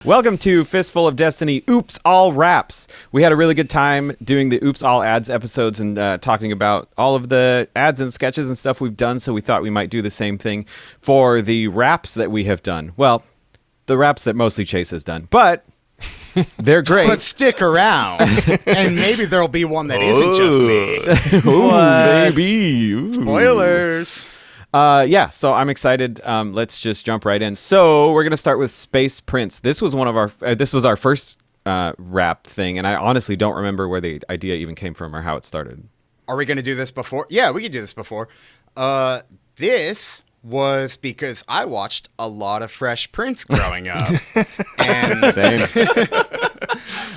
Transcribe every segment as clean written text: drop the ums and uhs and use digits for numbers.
Welcome to Fistful of Destiny Oops All Raps. We had a really good time doing the Oops All Ads episodes and talking about all of the ads and sketches and stuff we've done, so we thought we might do the same thing for the raps that we have done. Well, the raps that mostly Chase has done, but they're great. But stick around, and maybe there'll be one that isn't just me. Ooh, maybe. Ooh. Spoilers. So I'm excited. Let's just jump right in. So we're gonna start with Space Prince. This was this was our first rap thing, and I honestly don't remember where the idea even came from or how it started. Are we gonna do this before? Yeah, we could do this before. This was because I watched a lot of Fresh Prince growing up. And Same.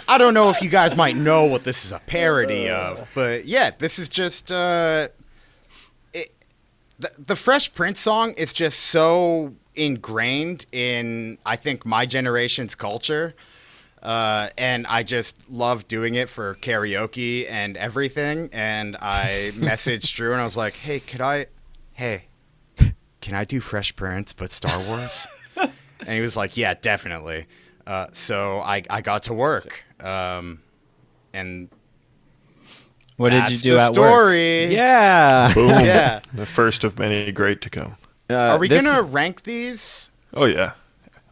I don't know if you guys might know what this is a parody of, but yeah, this is just the Fresh Prince song is just so ingrained in, I think, my generation's culture. And I just love doing it for karaoke and everything. And I messaged Drew and I was like, hey, can I do Fresh Prince but Star Wars? And he was like, yeah, definitely. So I got to work. And what did you do at story. work? Yeah. Boom. Yeah. The first of many great to come. Are we going to rank these? Oh, yeah.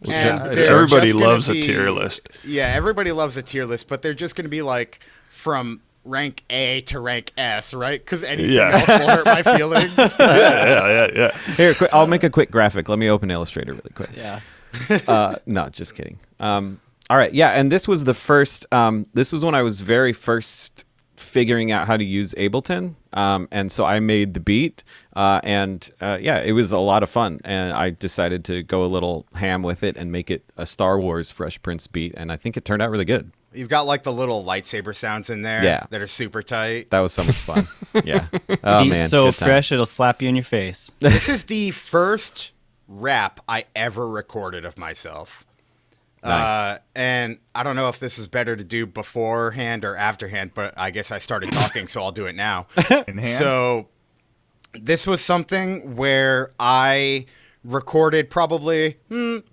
And Everybody just gonna loves a be- tier list. Yeah, everybody loves a tier list, but they're just going to be like from rank A to rank S, right? Because anything else will hurt my feelings. Yeah. Here, I'll make a quick graphic. Let me open Illustrator really quick. Yeah. No, just kidding. All right, yeah, and this was the first. This was when I was very first figuring out how to use Ableton, and so I made the beat, it was a lot of fun, and I decided to go a little ham with it and make it a Star Wars Fresh Prince beat, and I think it turned out really good. You've got like the little lightsaber sounds in there that are super tight. That was so much fun. Yeah. Oh Beat man, so good time. fresh it'll slap you in your face. This is the first rap I ever recorded of myself. Nice. And I don't know if this is better to do beforehand or afterhand, but I guess I started talking, so I'll do it now. So this was something where I recorded probably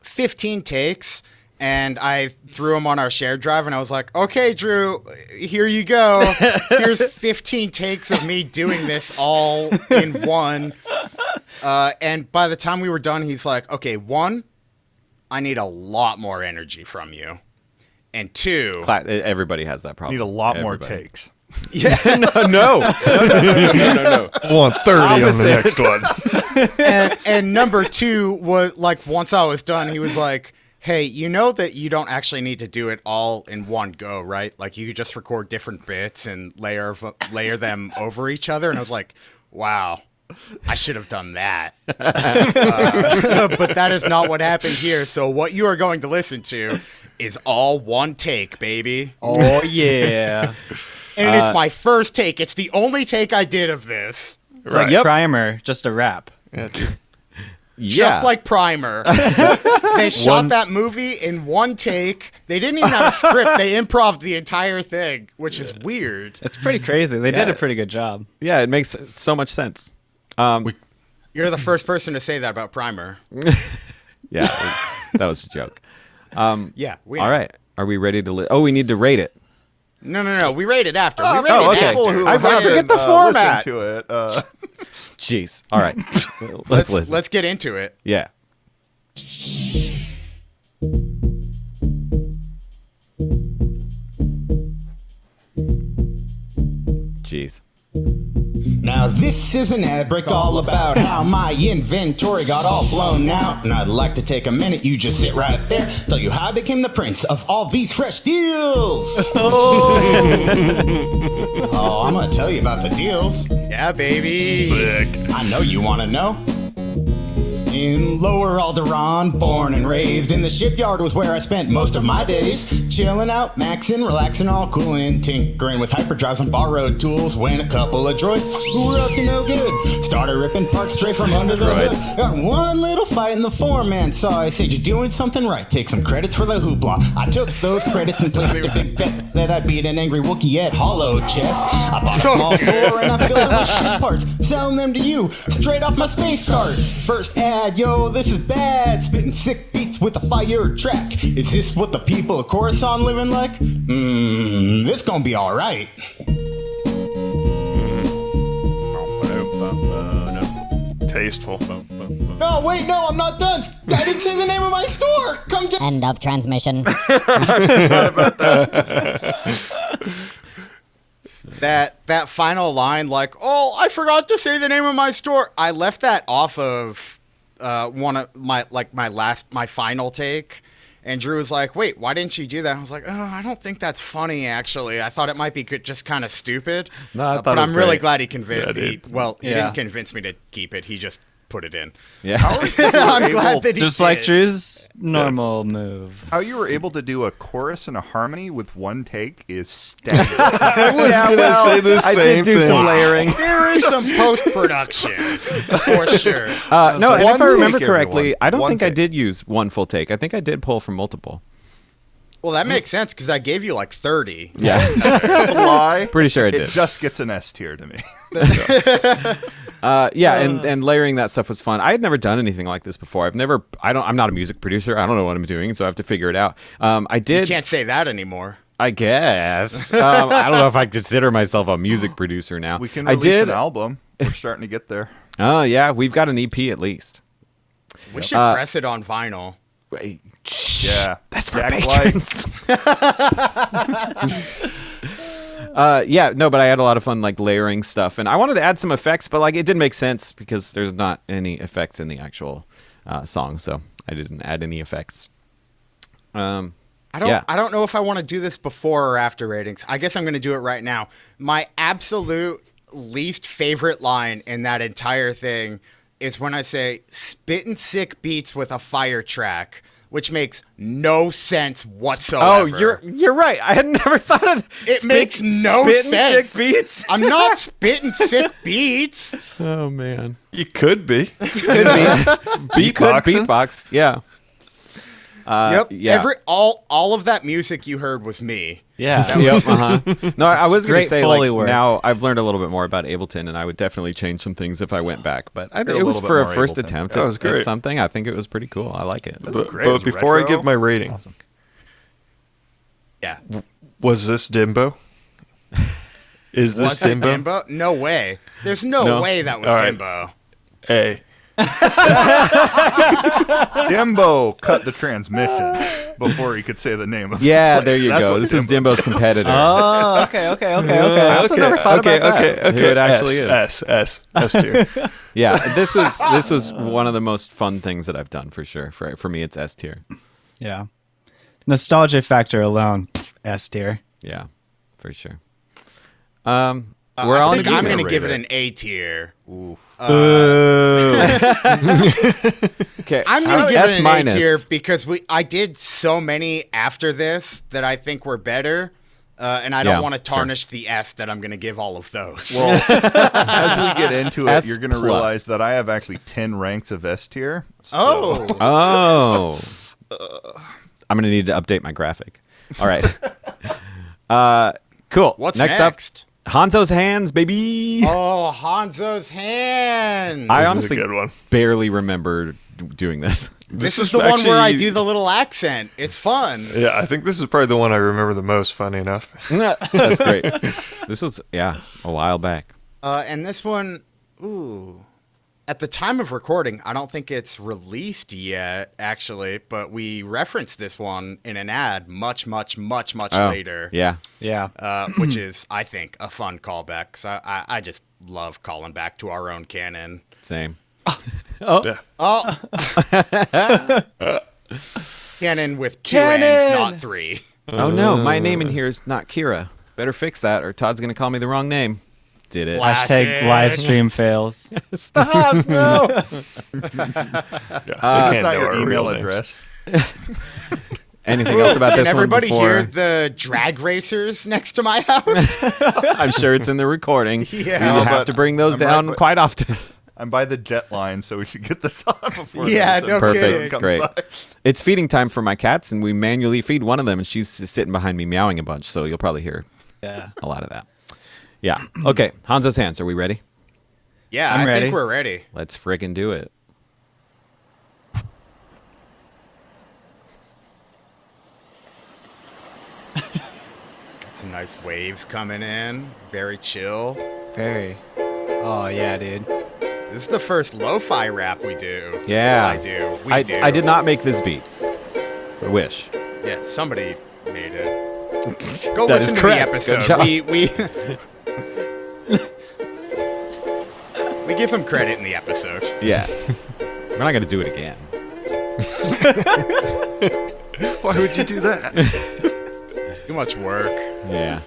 15 takes, and I threw them on our shared drive, and I was like, okay, Drew, here you go. Here's 15 takes of me doing this all in one. And by the time we were done, he's like, okay, 1, I need a lot more energy from you. And 2... Everybody has that problem. Need a lot more takes. Yeah, No. I want 30 on the next one. and number 2 was like, once I was done, he was like, hey, you know that you don't actually need to do it all in one go, right? Like, you could just record different bits and layer them over each other. And I was like, wow, I should have done that. But that is not what happened here. So what you are going to listen to is all one take, baby. Oh, yeah. And it's my first take. It's the only take I did of this. It's like Yep. Primer, just a rap. Yeah, dude. Just like Primer. They shot that movie in one take. They didn't even have a script. They improv the entire thing, which is weird. It's pretty crazy. They did a pretty good job. Yeah, it makes so much sense. You're the first person to say that about Primer. Yeah, that was a joke. Yeah. All right, are we ready to? We need to rate it. No. We rate it after. We rate oh, it okay. after. I forget the format. Listen to it. Jeez. All right, let's listen. Let's get into it. Yeah. Jeez. Now this is an ad break all about how my inventory got all blown out. And I'd like to take a minute, you just sit right there, tell you how I became the prince of all these fresh deals. Oh, I'm gonna tell you about the deals. Yeah, baby. I know you wanna know. In Lower Alderaan, born and raised in the shipyard was where I spent most of my days. Chilling out, maxing, relaxing, all cool and tinkering with hyperdrives and borrowed tools when a couple of droids who were up to no good started ripping parts straight from under the hood. Got one little fight in the foreman saw. I said, you're doing something right, take some credits for the hoopla. I took those credits and placed a big bet that I'd beat an angry Wookiee at Hollow Chess. I bought a small store and I filled it with shit parts, selling them to you straight off my space card. First ad rad, yo, this is bad. Spitting sick beats with a fire track. Is this what the people of Coruscant living like? This gonna be alright. Tasteful. No, wait, no, I'm not done. I didn't say the name of my store. Come to. End of transmission. That final line, like, oh, I forgot to say the name of my store. I left that off of one of my final take, and Drew was like, wait, why didn't you do that? I was like, oh, I don't think that's funny, actually. I thought it might be just kind of stupid. No, I thought but it was I'm really great. glad he convinced me. dude. Well, he Yeah. didn't convince me to keep it. He just put it in. Yeah. I'm glad that he Just did. like Drew's normal move. How you were able to do a chorus and a harmony with one take is staggering. I was gonna say the I same did do thing. some layering. There is some post-production, for sure. No, and if One I remember take, correctly, everyone. I don't One think I take. did use one full take. I think I did pull from multiple. Well, that makes sense, because I gave you like 30. Yeah. Lie. Pretty sure I It did. just gets an S tier to me. And layering that stuff was fun. I had never done anything like this before. I'm not a music producer. I don't know what I'm doing, so I have to figure it out. I You did, can't say that anymore. I guess. I don't know if I consider myself a music producer now. We can I release did. an album. We're starting to get there. Oh yeah, we've got an EP at least. We should press it on vinyl. Wait, Yeah. that's for Jack patrons. Yeah, no, but I had a lot of fun like layering stuff, and I wanted to add some effects, but like it didn't make sense because there's not any effects in the actual song, so I didn't add any effects. I Yeah. don't know if I want to do this before or after ratings. I guess I'm going to do it right now. My absolute least favorite line in that entire thing is when I say spittin' sick beats with a fire track, which makes no sense whatsoever. Oh, you're right. I had never thought of It makes no spittin' sense. Sick beats. I'm not spitting sick beats. Oh man, You could be. could be you could Beatboxing? beatbox. Yeah. Yep. Yeah. All of that music you heard was me. Yeah. Yep. No, I was going to Great say Foley like work. now I've learned a little bit more about Ableton, and I would definitely change some things if I went back. But You're a it was little bit for a more first Ableton. attempt That at was at great. something. I think it was pretty cool. I like it. That's great. But It was before I retro. give my rating, Awesome. Yeah. was this Dimbo? Is this Was it Dimbo? Dimbo? No way. There's no, No. way that was All right. Dimbo. A. Dimbo cut the transmission before he could say the name of Yeah, the there place. you That's go. what This is Dimbo Dimbo's competitor. Oh, okay. I also never thought about that, who it actually is. S tier. Yeah, this was one of the most fun things that I've done for sure. For me, it's S tier. Yeah. Nostalgia factor alone, S tier. Yeah, for sure. We're all I in think I'm agreement. going to rate give it it. an A tier. Okay, I'm going to give S it an minus. A tier because I did so many after this that I think were better, and I don't Yeah, want to sure. tarnish the S that I'm going to give all of those. Well, as we get into it, S you're going to plus. realize that I have actually 10 ranks of S tier. So oh, I'm gonna need to update my graphic. All right. Cool. what's next next? up? Hanzo's hands, baby. Oh, Hanzo's hands. I This is a honestly good one. barely remember doing this. this is is the one where I actually- do the little accent. It's fun. Yeah, I think this is probably the one I remember the most, funny enough. That's great. This was a while back. And this one, at the time of recording, I don't think it's released yet, actually, but we referenced this one in an ad much later. Yeah. Yeah. Which is, I think, a fun callback. 'Cause I just love calling back to our own canon. Same. Yeah. Oh, canon with two N's, not three. Oh no, my name in here is not Kira. Better fix that, or Todd's gonna call me the wrong name. Did it? Classic. Live stream fails. Stop! No. Yeah, they is can't that know your our email real names. address? Anything else about Can this one everybody before? hear the drag racers next to my house? I'm sure it's in the recording. Yeah. We have but to bring those I'm right, down but- quite often. I'm by the jet line, so we should get this on before Yeah, the no episode kidding. comes Great. by. It's feeding time for my cats, and we manually feed one of them, and she's sitting behind me meowing a bunch, so you'll probably hear Yeah. a lot of that. Yeah. Okay, Hanzo's hands. Are we ready? Yeah, I'm I ready. think we're ready. Let's friggin' do it. Some nice waves coming in. Very chill. Very. Oh yeah, dude. This is the first lo-fi rap we do. Yeah. I do. We do. I did not make this beat. I wish. Yeah, somebody made it. Go That listen is to the correct. Good episode. job. We give him credit in the episode. Yeah. We're not going to do it again. Why would you do that? Too much work. Yeah.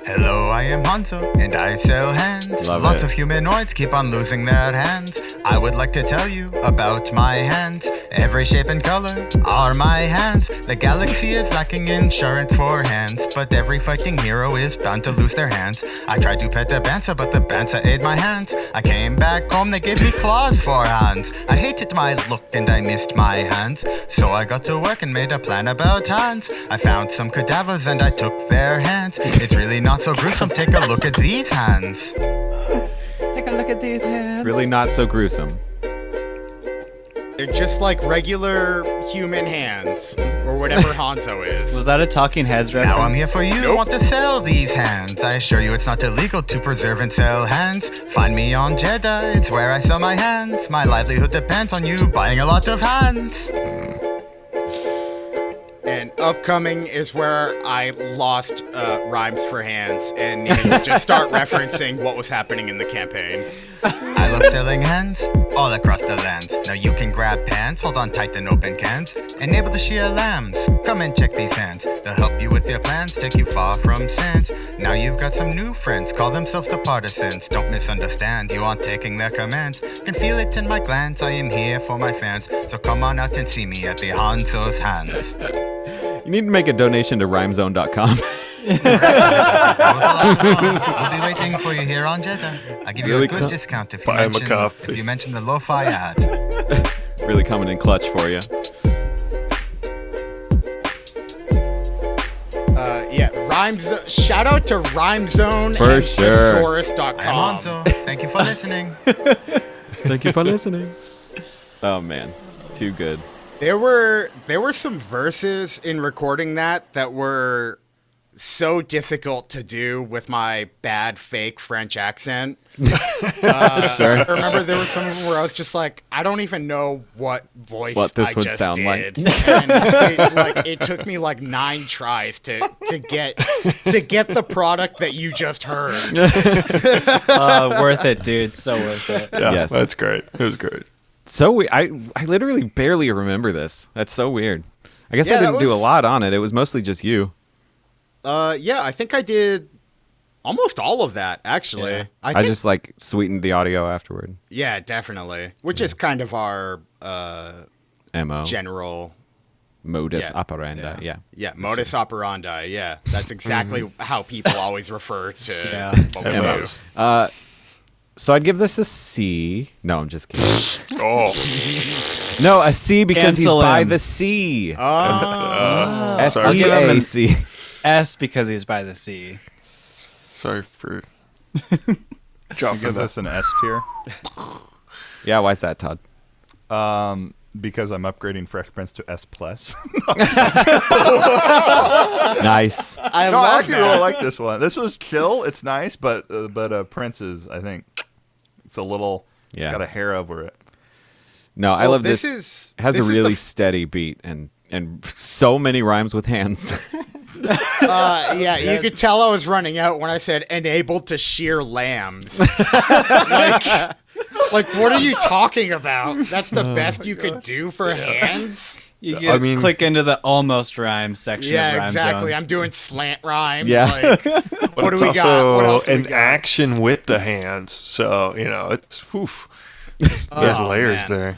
Hello, I am Hanzo, and I sell hands. Love Lots it. of humanoids keep on losing their hands. I would like to tell you about my hands. Every shape and color are my hands. The galaxy is lacking insurance for hands, but every fighting hero is bound to lose their hands. I tried to pet the Bansa, but the Bansa ate my hands. I came back home, they gave me claws for hands. I hated my look and I missed my hands, so I got to work and made a plan about hands. I found some cadavers and I took their hands. It's really not so gruesome, take a look at these hands. Take a look at these hands. Really not so gruesome. They're just like regular human hands, or whatever Hanzo is. Was that a Talking Heads reference? Now I'm here for you, want to sell these hands. I assure you it's not illegal to preserve and sell hands. Find me on Jeddah, it's where I sell my hands. My livelihood depends on you buying a lot of hands. And upcoming is where I lost rhymes for hands and needed to just start referencing what was happening in the campaign. I love selling hands all across the land. Now you can grab pants, hold on tight and open cans. Enable the Shia lambs, come and check these hands. They'll help you with your plans, take you far from sands. Now you've got some new friends, call themselves the partisans. Don't misunderstand, you aren't taking their commands. Can feel it in my glands, I am here for my fans. So come on out and see me at the Hanzo's hands. You need to make a donation to rhymezone.com. I'll be waiting for you here on Jeddah. I'll give you Really a good come- discount if you, Buy him a mention, coffee. if you mention the lo-fi ad. Really coming in clutch for you. Yeah, Rhymes. Shout out to Rhymezone For and sure. Thesaurus.com. I'm Hanzo. Thank you for listening. Thank you for listening. Oh, man. Too good. There were some verses in recording that were so difficult to do with my bad fake French accent. Sure. I remember there was some of them where I was just like, I don't even know what voice What this I would just sound like. did. And it took me like 9 tries to get the product that you just heard. Worth it, dude. So worth it. Yeah, Yes. that's great. It was great. So I literally barely remember this. That's so weird. I guess Yeah, I that didn't do a was- lot on it. It was mostly just you. Yeah, I think I did almost all of that actually. Yeah. I think, just like sweetened the audio afterward. yeah, definitely. Which is kind of our MO. general Modus Yeah. operandi. Yeah. modus operandi. Yeah, that's exactly how people always refer to Yeah. what we MOs. do. So I'd give this a C. No, I'm just kidding. Oh, No, a C because Cancel he's by him. the sea. Oh, sorry. SEAC. S because he's by the sea. sorry for dropping Give that. this an S tier. Yeah, why's that, Todd? Because I'm upgrading Fresh Prince to S plus. Nice. I No, I love actually that. really like this one. This was chill. It's nice, but Prince is, I think, it's a little. It's Yeah. got a hair over it. No, I Well, love this. It has a really f- steady beat and so many rhymes with hands. yeah, you could tell I was running out when I said enabled to shear lambs. like, what are you talking about? That's the best you could do for hands? You I mean- click into the almost rhyme section of Yeah, Rhyme exactly. Zone. I'm doing slant rhymes. Yeah. Like, But what it's do we got? also What else do we an got? action with the hands, so it's oof. There's Oh, layers man. there.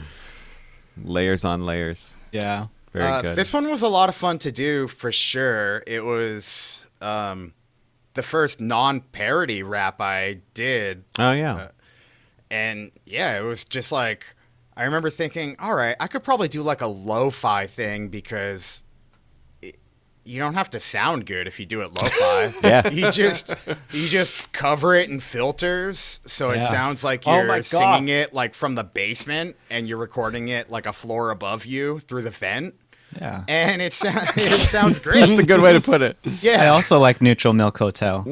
Layers on layers. Yeah. Very good. This one was a lot of fun to do for sure. It was the first non-parody rap I did. Oh, yeah. And yeah, it was just like, I remember thinking, all right, I could probably do like a lo-fi thing because you don't have to sound good if you do it lo-fi. Yeah. You just cover it in filters so it Yeah. sounds like Oh you're my God. singing it like from the basement and you're recording it like a floor above you through the vent. Yeah. And it sounds great. That's a good way to put it. Yeah. I also like Neutral Milk Hotel.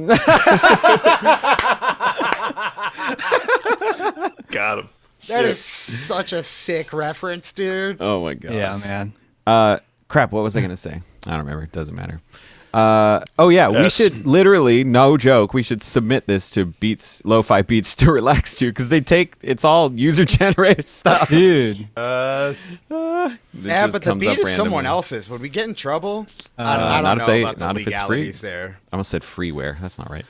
Got him. That is such a sick reference, dude. Oh my gosh. Yeah, man. Crap. What was I gonna say? I don't remember. It doesn't matter. Oh yeah, we Yes. should literally, no joke, we should submit this to beats, lo-fi beats to relax to, because it's all user generated stuff. Dude. It Yeah, just but the comes beat up is someone randomly. else's. Would we get in trouble? I not don't if know they- about the not if it's free. legalities there. I almost said freeware. That's not right.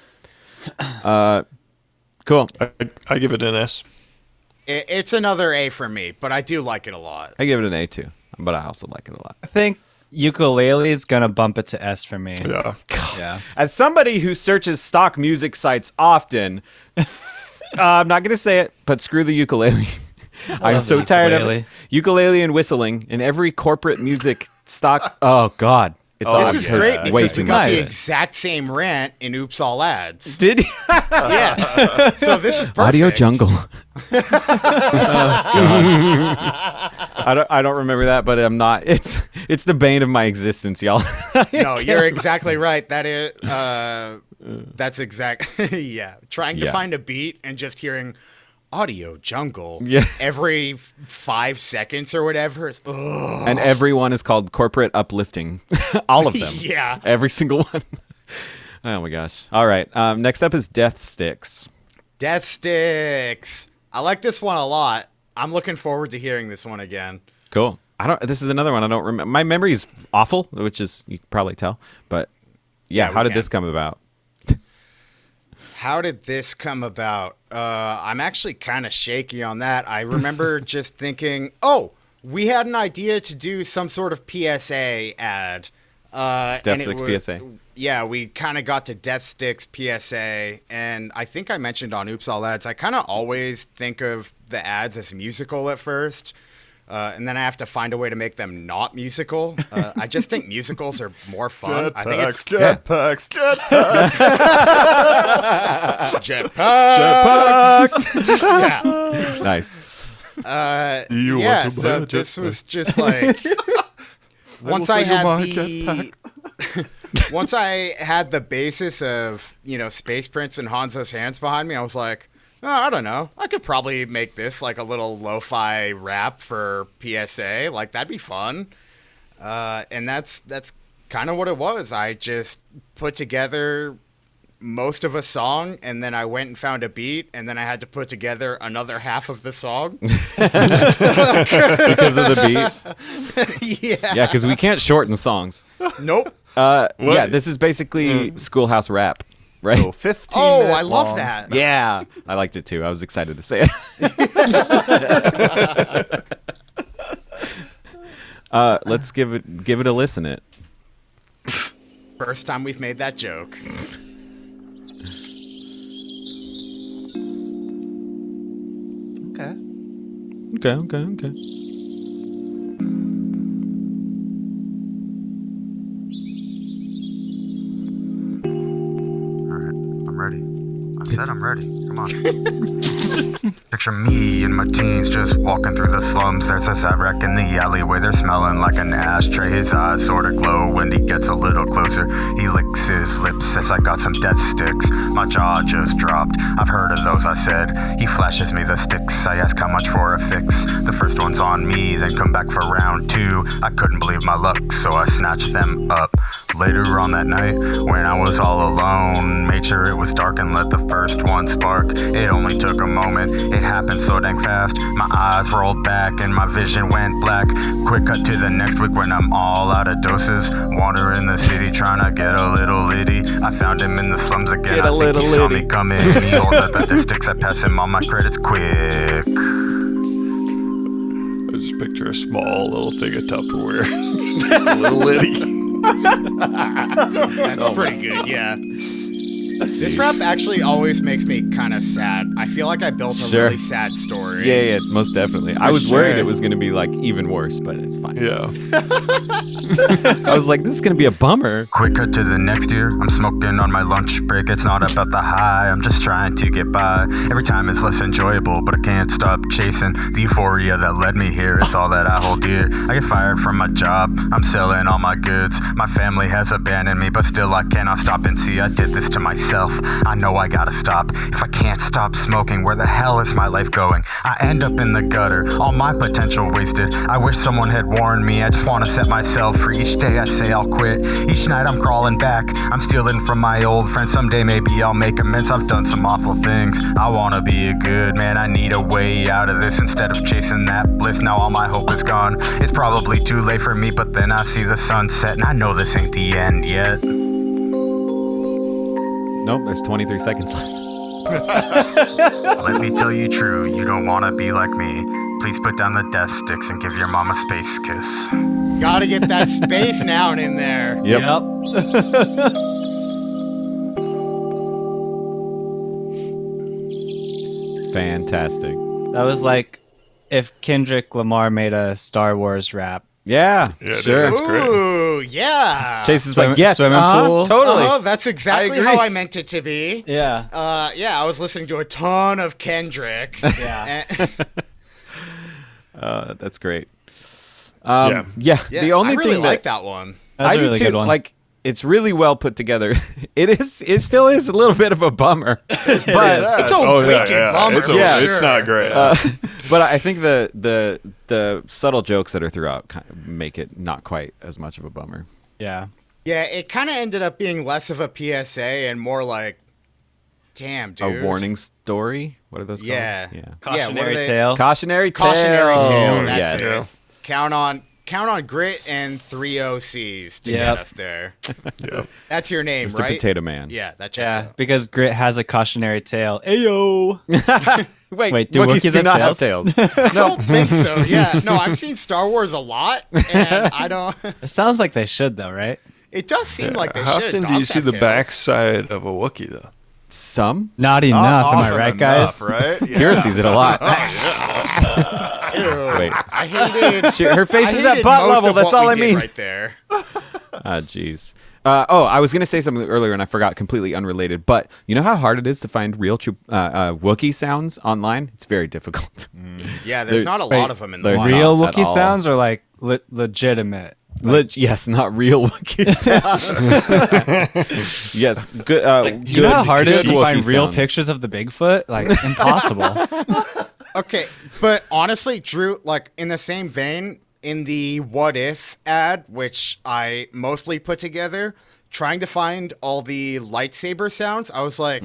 Cool. I give it an S. It's another A for me, but I do like it a lot. I give it an A too, but I also like it a lot. I think ukulele is going to bump it to S for me. Yeah. Yeah. As somebody who searches stock music sites often, I'm not going to say it, but screw the ukulele. I'm love so the tired of ukulele. it. Ukulele and whistling in every corporate music stock. Oh, God. It's all This I've is heard great way because too we got much. the Nice. exact same rant in Oops All Ads. Did Yeah. So this is perfect. Audio Jungle. I don't remember that, but I'm not. It's the bane of my existence, y'all. No, you're exactly right. That is, that's exact. Yeah. Trying to Yeah. find a beat and just hearing Audio Jungle Yeah. every 5 seconds or whatever. Is, ugh. And everyone is called corporate uplifting. All of them. Yeah. Every single one. Oh my gosh. All right. Next up is Death Sticks. Death Sticks. I like this one a lot. I'm looking forward to hearing this one again. Cool. This is another one I don't remember. My memory is awful, which is, you can probably tell. But yeah, we how did can. this come about? How did this come about? I'm actually kind of shaky on that. I remember just thinking, oh, we had an idea to do some sort of PSA ad. Death and it Sticks was- PSA. Yeah, we kind of got to Death Sticks PSA, and I think I mentioned on Oops All Ads, I kind of always think of the ads as musical at first, and then I have to find a way to make them not musical. I just think musicals are more fun. I think it's Jetpacks. jetpacks. Yeah. Nice. You Yeah, want to buy so a this jetpack? was just like once I sell you had my the once I had the basis of, Space Prince and Hanzo's hands behind me, I was like, oh, I don't know. I could probably make this like a little lo-fi rap for PSA. Like that'd be fun. And that's kind of what it was. I just put together most of a song, and then I went and found a beat, and then I had to put together another half of the song. Because of the beat. Yeah. Yeah, because we can't shorten songs. Nope. Yeah, this is basically Schoolhouse Rap, right? So 15 Oh, minute I love long. that. Yeah, I liked it too. I was excited to say it. Let's give it a listen. First time we've made that joke. Okay. Okay. I'm ready. I said I'm ready. Come on. Picture me in my teens just walking through the slums. There's a sad wreck in the alleyway. They're smelling like an ashtray. His eyes sort of glow when he gets a little closer. He licks his lips, says I got some death sticks. My jaw just dropped. I've heard of those, I said. He flashes me the sticks. I ask how much for a fix. The first one's on me, then come back for round two. I couldn't believe my luck, so I snatched them up. Later on that night, when I was all alone, made sure it was dark and let the first one spark. It only took a moment, it happened so dang fast. My eyes rolled back and my vision went black. Quick cut to the next week when I'm all out of doses. Wandering the city trying to get a little litty. I found him in the slums again. Get a I think little he saw litty. me coming. He holds up at the sticks. I pass him all my credits quick. I just picture a small little thing of Tupperware. Just a little litty. That's pretty good, yeah. This rap actually always makes me kind of sad. I feel like I built a Sure. really sad story. Yeah, most definitely. I was worried it was going to be like even worse, but it's fine. Yeah. I was like, this is going to be a bummer. Quick cut to the next year. I'm smoking on my lunch break. It's not about the high. I'm just trying to get by. Every time it's less enjoyable, but I can't stop chasing the euphoria that led me here. It's all that I hold dear. I get fired from my job. I'm selling all my goods. My family has abandoned me, but still I cannot stop and see. I did this to myself. I know I gotta stop. If I can't stop smoking, where the hell is my life going? I end up in the gutter. All my potential wasted. I wish someone had warned me. I just wanna set myself free. Each day I say I'll quit. Each night I'm crawling back. I'm stealing from my old friends. Someday maybe I'll make amends. I've done some awful things. I wanna be a good man. I need a way out of this instead of chasing that bliss. Now all my hope is gone. It's probably too late for me, but then I see the sunset and I know this ain't the end yet. Nope, there's 23 seconds left. Let me tell you true, you don't wanna be like me. Please put down the death sticks and give your mom a space kiss. Gotta get that space noun in there. Yep. Fantastic. That was like if Kendrick Lamar made a Star Wars rap. Yeah, Yeah, dude, sure. that's great. Ooh, yeah. Chase is Swim- like, yes, swimming pool. totally. That's exactly agree. how I meant it to be. Yeah. Yeah, I was listening to a ton of Kendrick. Yeah. That's great. Yeah. Yeah, Yeah, the only I really thing like that that one. That's I a do really too, good one. like, it's really well put together. It still is a little bit of a bummer, but It's a wicked bummer. It's, for Yeah. it's sure. not great. but I think the subtle jokes that are throughout kind of make it not quite as much of a bummer. yeah. Yeah, it kind of ended up being less of a PSA and more like, damn, dude. A warning story. What are those called? Yeah. Yeah. Yeah, what Cautionary are they? tale. Cautionary tale. Cautionary tale. Oh, That's yes. it. Count on grit and 3 OCs to Yep. get us there. Yeah. That's your name, Mr. right? Potato Man. Yeah, that checks Yeah, out. because Grit has a cautionary tale. Ayo. Wait, do Wookiees Wookiees do have not have tails? tails. I don't think so. Yeah, no, I've seen Star Wars a lot, and I don't. It sounds like they should, though, right? It does seem like they How should. often do you Dogs see have the tails. backside of a Wookiee, though? Some. Not enough. Am I right, guys? Right? Yeah. Kira sees it a lot. Ew. Wait. I hated. Her face I is at hated butt most level. of That's what all we I did mean. right there. Jeez. I was gonna say something earlier and I forgot, completely unrelated. But you know how hard it is to find real Wookiee sounds online? It's very difficult. Yeah, there's not a lot of them in the there's wild. Real Not at Wookiee all. sounds or like legitimate? Yes, not real Wookiee sounds. Yes, good. You know how hard it is to find real sounds. pictures of the Bigfoot? Like, impossible. Okay, but honestly, Drew, like in the same vein, in the What If ad, which I mostly put together, trying to find all the lightsaber sounds, I was like,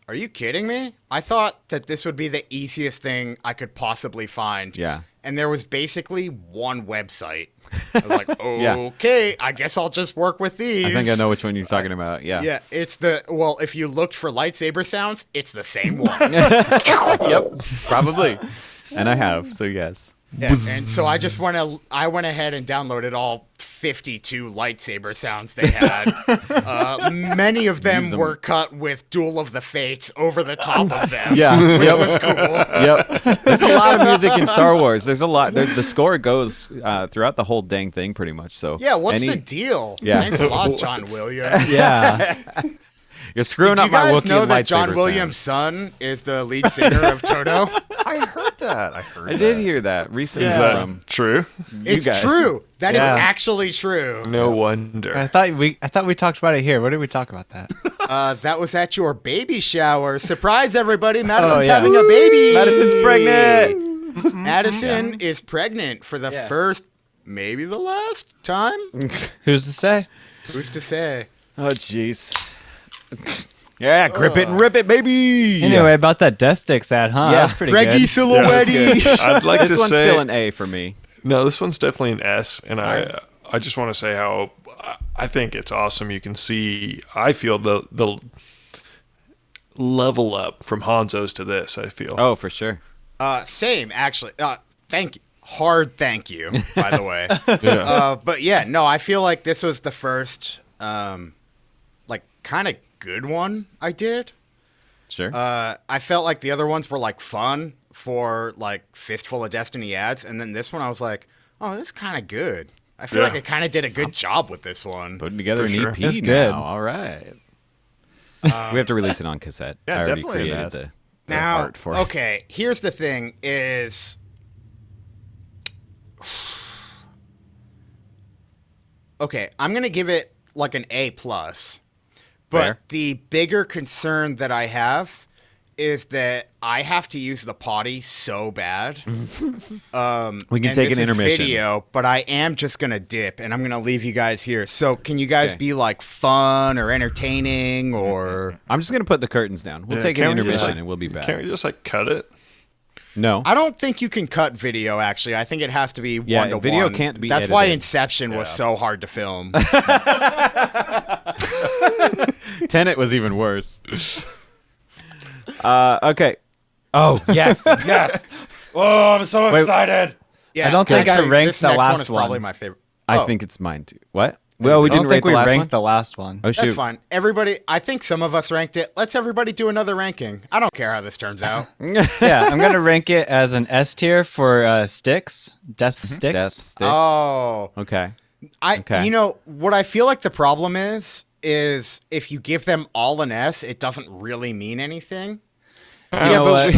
are you kidding me? I thought that this would be the easiest thing I could possibly find. Yeah. And there was basically one website. I was like, Yeah. okay, I guess I'll just work with these. I think I know which one you're talking about. Yeah. Yeah, it's well, if you looked for lightsaber sounds, it's the same one. Yep. Probably. And I have. So yes. Yeah, and so I went ahead and downloaded all 52 lightsaber sounds they had. Many of them Use 'em. were cut with Duel of the Fates over the top of them. Yeah. Which Yep. was cool. Yep. There's a lot of music in Star Wars. There's a lot. The score goes throughout the whole dang thing, pretty much. So Yeah, what's the deal? Yeah. Thanks a lot, John Williams. Yeah. You're screwing Did up you my guys Wookiee know and that John lightsaber Williams' sound. son is the lead singer of Toto? I heard that. I did hear that recently Is that from true? It's guys. true. That is Yeah. actually true. No wonder. I thought we talked about it here. Where did we talk about that? That was at your baby shower. Surprise, everybody. Madison's yeah. having a baby. Madison's pregnant. Madison is pregnant for the Yeah. first, maybe the last time. Who's to say? Who's to say? Oh jeez. Yeah, grip it and rip it, baby. Anyway, about that death sticks ad, huh? Yeah. That's pretty Reggie good. Silhouette. I'd like This to one's say still an A for me. no. This one's definitely an S, and I just want to say how I think it's awesome. You can see. I feel the level up from Hanzo's to this. I feel. Oh, for sure. Same, actually. Thank you. Thank you, by the way. Yeah. But yeah, no, I feel like this was the first, like, kind of good one I did. Sure. I felt like the other ones were like fun for like Fistful of Destiny ads, and then this one I was like, oh, this is kind of good. I feel like I kind of did a good job with this one. Putting together For an sure. EP That's now. good. All right. We have to release it on cassette. Yeah, I already definitely an created S. the Now, art for it. okay, here's the thing is okay, I'm going to give it like an A+. But Fair. the bigger concern that I have is that I have to use the potty so bad. We can And take this an is intermission. video, but I am just going to dip, and I'm going to leave you guys here. So can you guys Okay. be like fun or entertaining or... I'm just gonna put the curtains down. We'll Yeah, take an can't we just, intermission like- and we'll be back. Can't we just like cut it? No. I don't think you can cut video, actually. I think it has to be Yeah, one to video one. can't be That's why edited. Inception was so hard to film. Tenet was even worse. Okay. Oh yes, yes. Oh, I'm so excited. Yeah, I don't think I actually, ranked this the next one last is probably one. my favorite. I Oh, think it's mine too. What? Well, we I don't didn't rate think the we last ranked one. the last one. Oh shoot. that's fine. Everybody, I think some of us ranked it. Let's everybody do another ranking. I don't care how this turns out. Yeah, I'm gonna rank it as an S tier for sticks, death sticks. Death sticks. Oh, Okay. I. Okay. You know what I feel like the problem is if you give them all an S, it doesn't really mean anything. You know what?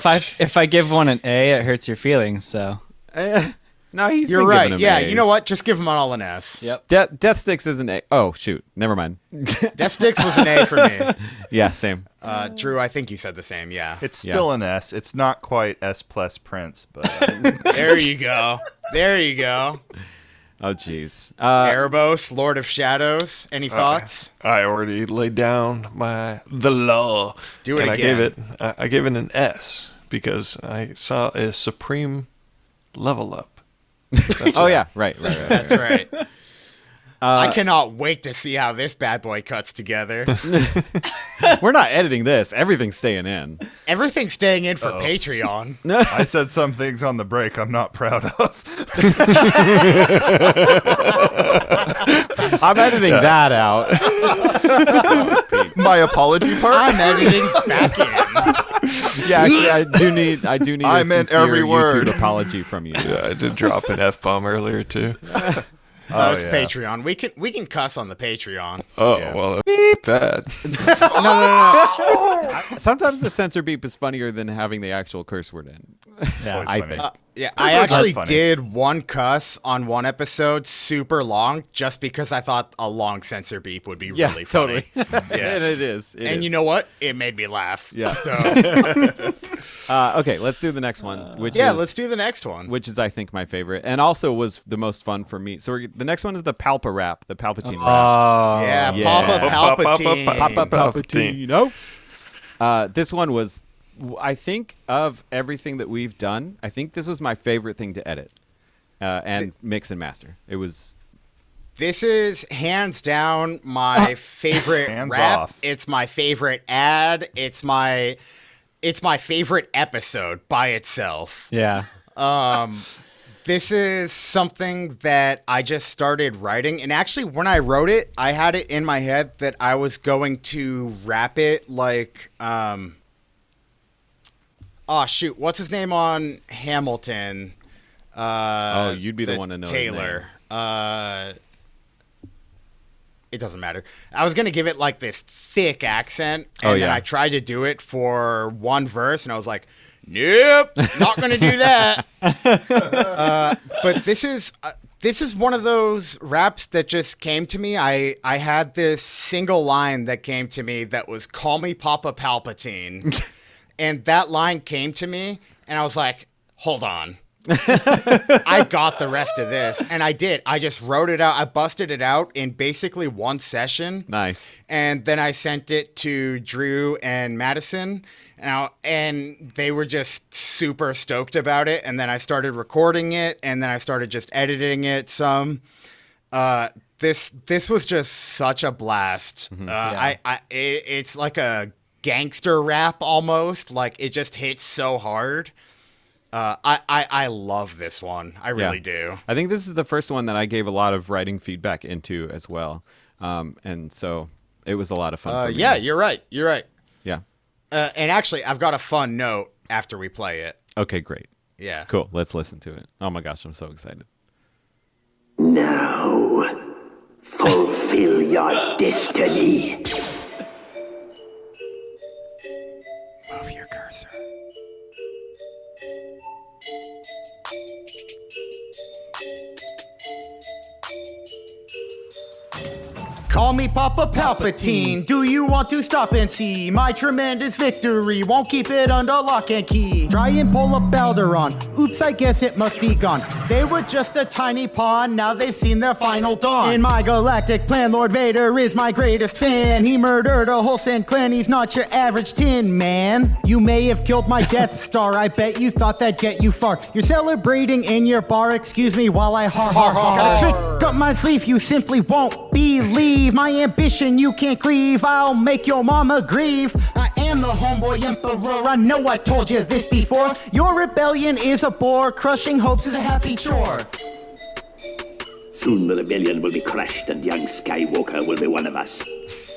So- If I give one an A, it hurts your feelings. So No, he's You're been right. giving them Yeah, A's. you know what? Just give them all an S. Yep. Death sticks isn't A. Oh shoot. Never mind. Death Sticks was an A for me. Yeah, same. Drew, I think you said the same. Yeah. It's still an S. It's not quite S plus Prince, but There you go. There you go. Oh jeez. Erebos, Lord of Shadows. Any thoughts? I already laid down the law. Do it and again. I gave it an S because I saw a supreme level up. Oh yeah. Right. That's right. I cannot wait to see how this bad boy cuts together. We're not editing this. Everything's staying in. Everything's staying in for Patreon. I said some things on the break I'm not proud of. I'm editing that out. My apology part. I'm editing back in. Yeah, actually, I do need. I a meant sincere every word. YouTube apology from you. Yeah, I did drop an F bomb earlier too. Oh, it's yeah. Patreon. We can cuss on the Patreon. Oh Yeah. well, that. Sometimes the censor beep is funnier than having the actual curse word in. yeah, I funny. think. Yeah, Those I are actually funny. did one cuss on one episode, super long, just because I thought a long censor beep would be Yeah, really funny. totally. And it is. And you know what? It made me laugh. Yeah. So, Okay, let's do the next one. Which yeah, is, let's do the next one. Which is, I think, my favorite, and also was the most fun for me. So the next one is the Palpa rap, the Palpatine rap. Oh, Yeah, Yeah. Papa Palpatine. Papa Palpatine. Palpatine. This one was, I think, of everything that we've done, I think this was my favorite thing to edit and mix and master. It was. This is hands down my favorite Hands rap. off. It's my favorite ad. It's my favorite episode by itself. yeah. This is something that I just started writing. And actually, when I wrote it, I had it in my head that I was going to rap it like, oh, shoot. What's his name on Hamilton? You'd be the one to know his Taylor. It doesn't matter. I was going to give it like this thick accent. And then yeah. I tried to do it for one verse. And I was like, nope, not going to do that. But this is one of those raps that just came to me. I had this single line that came to me that was "Call me Papa Palpatine," and that line came to me, and I was like, "Hold on." I got the rest of this, and I did. I just wrote it out. I busted it out in basically one session. Nice. And then I sent it to Drew and Madison, and they were just super stoked about it. And then I started recording it, and then I started just editing it some. This was just such a blast. It's like a gangster rap almost. Like it just hits so hard. I love this one. I really do. I think this is the first one that I gave a lot of writing feedback into as well. And so It was a lot of fun for me. Yeah, you're right. You're right. Yeah. And actually, I've got a fun note after we play it. Okay, great. Yeah. Cool. Let's listen to it. Oh my gosh, I'm so excited. Now, fulfill your destiny. Move your cursor. Call me Papa Palpatine. Do you want to stop and see my tremendous victory? Won't keep it under lock and key. Try and pull up Alderaan. Oops, I guess it must be gone. They were just a tiny pawn. Now they've seen their final dawn. In my galactic plan, Lord Vader is my greatest fan. He murdered a whole Sand clan. He's not your average Tin Man. You may have killed my Death Star. I bet you thought that'd get you far. You're celebrating in your bar. Excuse me while I har har har. Got a trick up my sleeve you simply won't believe. My ambition you can't cleave. I'll make your mama grieve. I am the homeboy emperor. I know I told you this before. Your rebellion is a bore. Crushing hopes is a happy chore. Soon the rebellion will be crushed and young Skywalker will be one of us.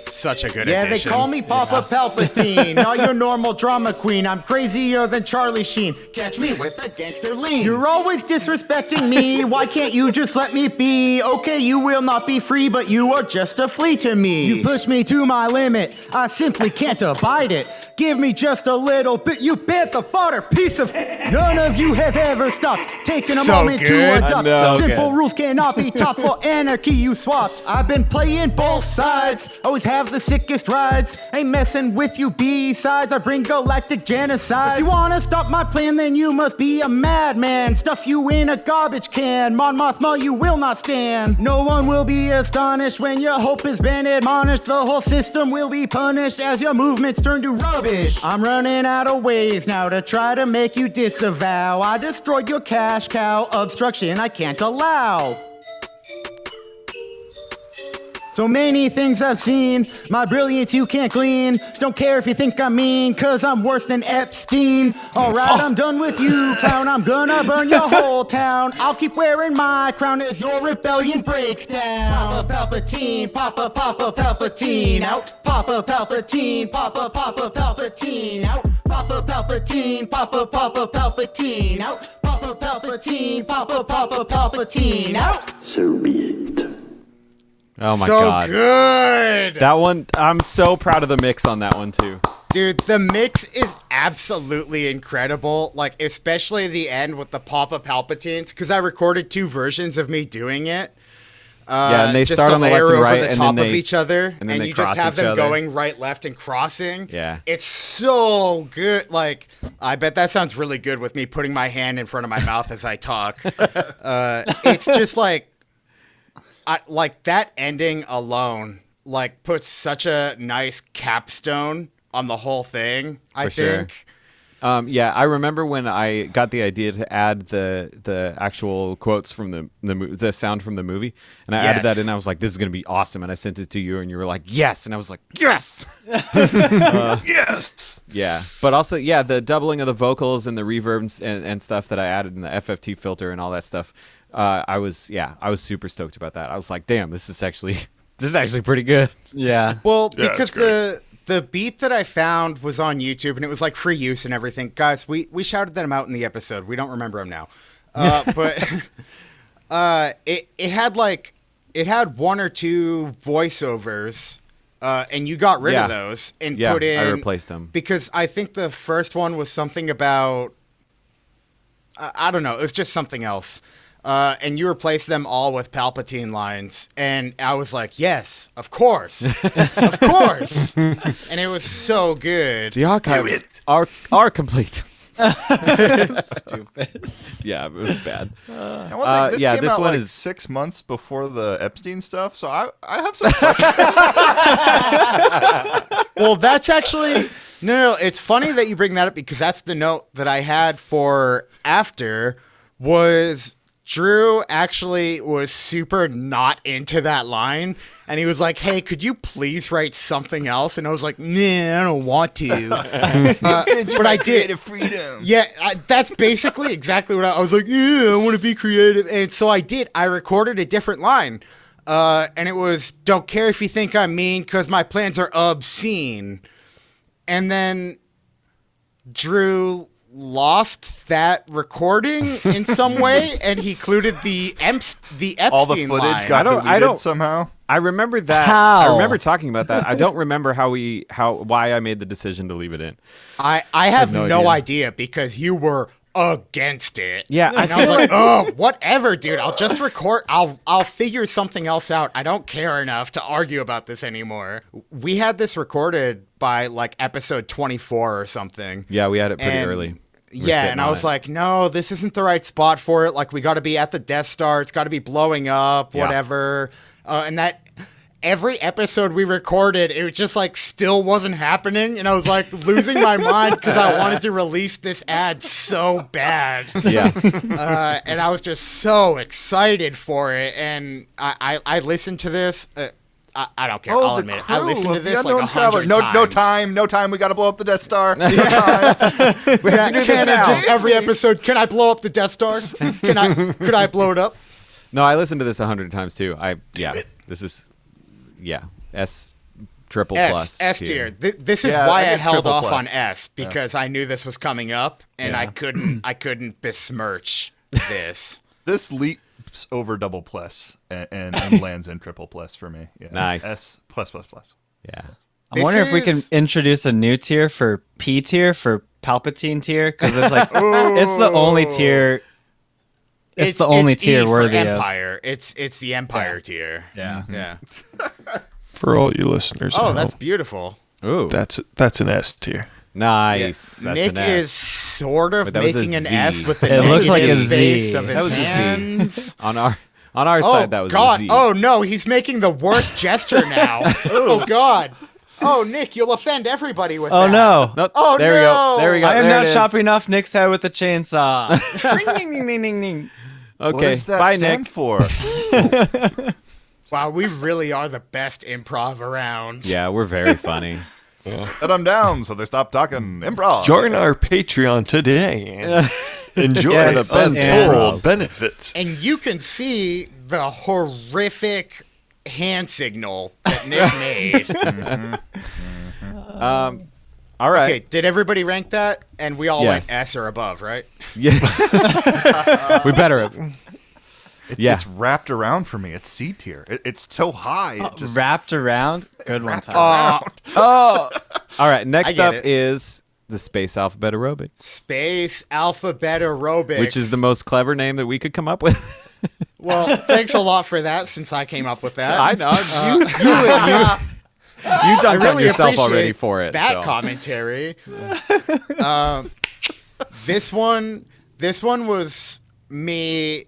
Such a good addition. They call me Papa Palpatine, not your normal drama queen. I'm crazier than Charlie Sheen. Catch me with a gangster lean. You're always disrespecting me. Why can't you just let me be? Okay, you will not be free, but you are just a flea to me. You push me to my limit. I simply can't abide it. Give me just a little bit. You bit the fodder, piece of. None of you have ever stopped taking a moment to adopt. Simple rules cannot be taught. For anarchy you swapped. I've been playing both sides. Always have the sickest rides. Ain't messing with you B-sides. I bring galactic genocide. If you wanna stop my plan, then you must be a madman. Stuff you in a garbage can. Mon Mothma, you will not stand. No one will be astonished when your hope has been admonished. The whole system will be punished as your movements turn to rubbish. I'm running out of ways now to try to make you disavow. I destroyed your cash cow. Obstruction I can't allow. So many things I've seen, my brilliance you can't glean. Don't care if you think I'm mean, cause I'm worse than Epstein. Alright, I'm done with you, clown, I'm gonna burn your whole town. I'll keep wearing my crown as your rebellion breaks down. Papa Palpatine, Papa Palpatine out. Papa Palpatine, Papa Palpatine out. Papa Palpatine, Papa Palpatine out. Papa Palpatine, Papa Palpatine out. So be it. Oh my so god. Good. That one, I'm so proud of the mix on that one too. Dude, the mix is absolutely incredible. Like, especially the end with the Papa Palpatines, because I recorded 2 versions of me doing it. Yeah, and they just start a on the layer left and over right, the and top then of they, each other, and then and they you just cross have each them other. going right, left, and crossing. Yeah. It's so good. Like, I bet that sounds really good with me putting my hand in front of my mouth as I talk. It's just like, like that ending alone, like puts such a nice capstone on the whole thing. I think. Yeah, I remember when I got the idea to add the actual quotes from the sound from the movie, and I added that in. I was like, "This is gonna be awesome," and I sent it to you, and you were like, "Yes," and I was like, "Yes, Yes. yeah." But also, yeah, the doubling of the vocals and the reverbs and stuff that I added in the FFT filter and all that stuff. I was super stoked about that. I was like, "Damn, this is actually pretty good." Yeah. Well, Yeah, because the beat that I found was on YouTube, and it was like free use and everything. Guys, we shouted them out in the episode. We don't remember them now. But it had 1 or 2 voiceovers, and you got rid of those and put in. I replaced them because I think the first one was something about I don't know. It was just something else. And you replaced them all with Palpatine lines, and I was like, "Yes, of course, of course," and it was so good. The archives are complete. Stupid. Yeah, it was bad. And one thing, this yeah, came this out one like is 6 months before the Epstein stuff, so I have some questions. Well, that's actually no. It's funny that you bring that up because that's the note that I had for after was. Drew actually was super not into that line, and he was like, "Hey, could you please write something else?" And I was like, "Nah, I don't want to." But I did. Freedom. Yeah, that's basically exactly what I was like. Yeah, I want to be creative, and so I did. I recorded a different line, and it was, don't care if you think I'm mean because my plans are obscene. And then Drew lost that recording in some way, and he included the Epstein All the footage line. got I deleted don't- somehow. I remember that. How? I remember talking about that. I don't remember why I made the decision to leave it in. I have no no idea. idea because you were against it. Yeah, I And I was feel like, oh, whatever, dude. I'll just record. I'll figure something else out. I don't care enough to argue about this anymore. We had this recorded by like episode 24 or something. Yeah, we had it pretty And- early. We were Yeah, sitting and I on was it. like, no, this isn't the right spot for it. Like, we got to be at the Death Star. It's got to be blowing up, Yeah. whatever. And that every episode we recorded, it was just like still wasn't happening. And I was like losing my mind because I wanted to release this ad so bad. yeah, And I was just so excited for it. And I listened to this. I don't care. I'll the admit it. crew I listened to of the this like Unknown Traveler. 100 times. No time. We got to blow up the Death Star. No time. We have to do this Ken, is now. this every episode? Can I blow up the Death Star? Could I blow it up? no, I listened to this 100 times too. This is S triple plus S tier. This is Yeah, why I I get held triple off plus. on S because I knew this was coming up and I couldn't besmirch this. This leaps over double plus and lands in triple plus for me. Yeah. Nice. S plus. Yeah. I'm wondering if we can is- introduce a new tier for P tier for Palpatine tier because it's like it's the only tier. It's the only tier E for worthy of. Empire. It's the Empire tier. Yeah. Yeah. For all you listeners, Oh, at that's home, beautiful. Ooh, that's an S tier. nice. That's Nick an S. is sort of But that was a making an Z. S with the It looks like a negative Z. space of his That was a Z. hands. on our Oh side. That was God! a Z. Oh no, he's making the worst gesture now. Oh God! Oh Nick, you'll offend everybody with Oh that. no! Nope. Oh, there we no. go. There we go. I am There now it is. chopping off Nick's head with a chainsaw. Ring, ding, ding, ding, ding. What Okay. does that Bye, stand Nick. for? Wow, we really are the best improv around. Yeah, we're very funny. Let them down so they stop talking improv. Join our Patreon today and enjoy Yes, the best and- total benefits. And you can see the horrific hand signal that Nick made. All right. Okay, did everybody rank that? And we all Yes. went S or above, right? Yeah. we better have. Yeah. It's wrapped around for me. It's C tier. It's so high. It just Wrapped around. Good one, Tyler. All right. Next get up it. is the Space Alphabet Aerobic, Space Alphabet Aerobics. which is the most clever name that we could come up with. Well, thanks a lot for that since I came up with that. I know. You dunked I on really yourself appreciate already for it. that so. commentary. This one was me.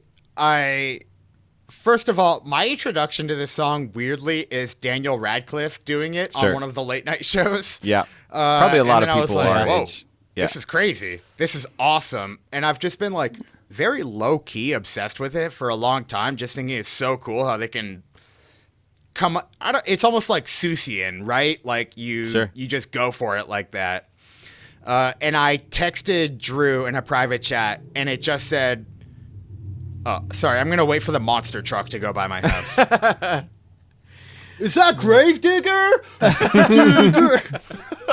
First of all, my introduction to this song weirdly is Daniel Radcliffe doing it Sure. on one of the late night shows. Yeah. Probably a lot and of then I was people like, our whoa, age. Yeah. This is crazy. This is awesome. And I've just been like very low key obsessed with it for a long time, just thinking it's so cool how they can come. It's almost like Susian, right? Like you just go for it like that. And I texted Drew in a private chat, and it just said, "Oh, sorry, I'm gonna wait for the monster truck to go by my house." Is that Gravedigger?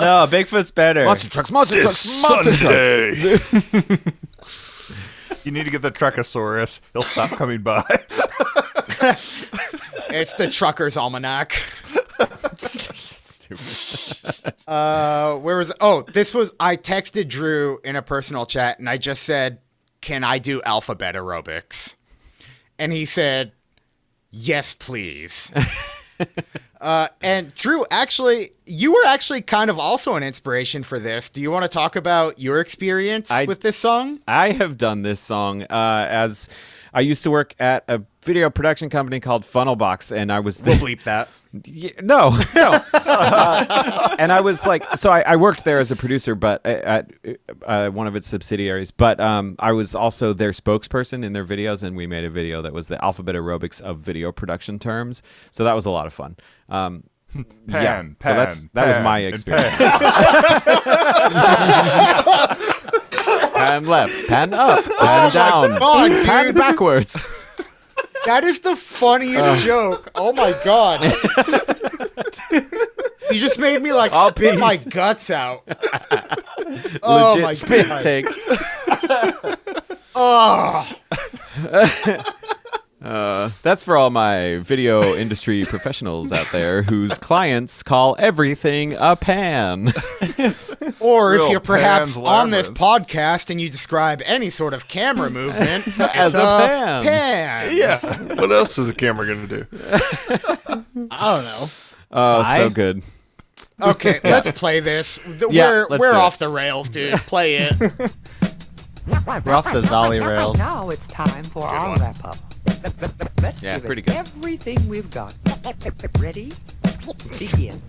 No, Bigfoot's better. Monster trucks, monster It's trucks, monster trucks. Sunday. you need to get the Truckosaurus. He'll stop coming by. It's the Trucker's Almanac. Where was? Oh, this was. I texted Drew in a personal chat, and I just said, "Can I do alphabet aerobics?" And he said, "Yes, please." And Drew, actually, you were actually kind of also an inspiration for this. Do you want to talk about your experience with this song? I have done this song as I used to work at a video production company called Funnelbox, and I was We'll bleep that. No. And I was like, so I worked there as a producer, but at one of its subsidiaries. But I was also their spokesperson in their videos, and we made a video that was the alphabet aerobics of video production terms. So that was a lot of fun. So that was my experience. Pan left, pan up, pan down, on, dude. pan backwards. That is the funniest joke. Oh my god. You just made me like spit my guts out. Oh Legit my spit god. take. Oh. That's for all my video industry professionals out there whose clients call everything a pan. Or if Real you're perhaps Pan's on this Labyrinth. podcast and you describe any sort of camera movement As it's a pan. pan. Yeah. What else is the camera gonna do? I don't know. Oh, Bye. so good. Okay, let's play this. Yeah, let's We're do it. off the rails, dude. Play it. We're off the Zolly rails. Now it's time for our one. wrap up. Let's Yeah, give pretty it good. everything we've got. Ready? Begin.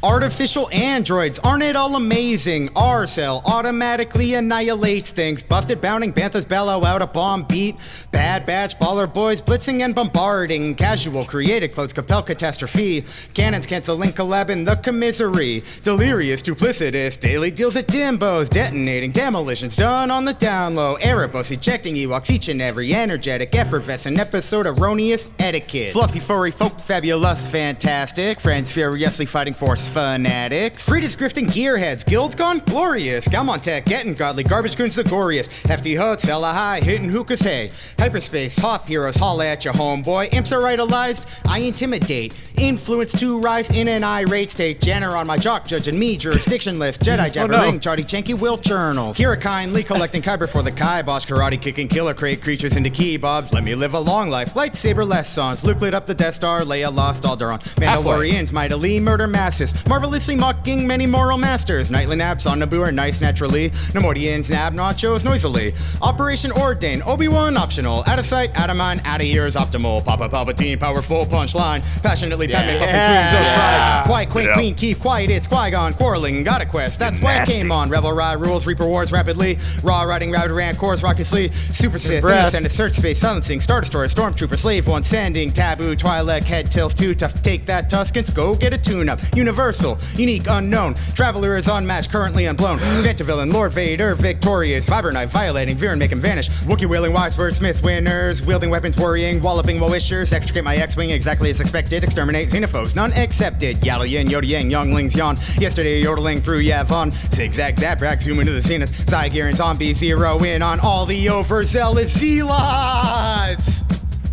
Artificial androids, aren't it all amazing? Our cell automatically annihilates things. Busted bounding, banthas bellow out a bomb beat. Bad batch, baller boys blitzing and bombarding. Casual created clothes compel catastrophe. Cannons canceling collab in the commisery. Delirious, duplicitous, daily deals at Dimbos. Detonating demolitions done on the down low. Erebus ejecting Ewoks each and every energetic, effervescent episode erroneous etiquette. Fluffy, furry, folk, fabulous, fantastic. Friends furiously fighting force fanatics. Breeders grifting gearheads, guilds gone glorious. Galmon tech getting godly, garbage goons laborious. Hefty hooks, hella high, hitting hookahs, hey. Hyperspace, Hoth heroes, holla at your homeboy. Imps are idolized, I intimidate. Influence to rise in an irate state. Jenner on my jock, judging me, jurisdiction list. Jedi jabbering, Charty Janky will journals. Kira kindly collecting kyber for the kibosh. Karate kicking killer crate creatures into keybobs. Let me live a long life, lightsaber lessons. Luke lit up the Death Star, Leia lost Alderaan. Mandalorians mightily murder masses. Marvelously mocking many moral masters. Nightly naps on Naboo are nice naturally. Nemordians nab nachos noisily. Operation Ordain, Obi-Wan optional. Out of sight, out of mind, out of ears optimal. Papa Palpatine, powerful punchline. Passionately Padme puffing plumes of pride. Quiet, quaint, queen, keep quiet, it's Qui-Gon. Quarreling, got a quest, that's why I came on. Rebel Rye rules, Reaper wars rapidly. Raw riding, routed ran, cores raucously. Super Sith, innocent, search space, silencing. Star Destroyer, Stormtrooper, Slave One, sending. Taboo, Twi'lek, head tails too tough to take that Tuskens. Go get a tune-up. Universal, unique, unknown. Traveler is unmatched, currently unblown. Villain, Lord Vader, victorious. Fiber knife, violating, Viren, make him vanish. Wookiee wielding, wise wordsmith, winners. Wielding weapons, worrying, walloping, well-wishers. Extricate my X-Wing exactly as expected. Exterminate xenophobes, none accepted. Yalla yin, yoda yang, younglings yawn. Yesterday, yodeling through Yavon. Zigzag, zap-rack, zoom into the zenith. Zygear zombie, zero in on all the overzealous zealots.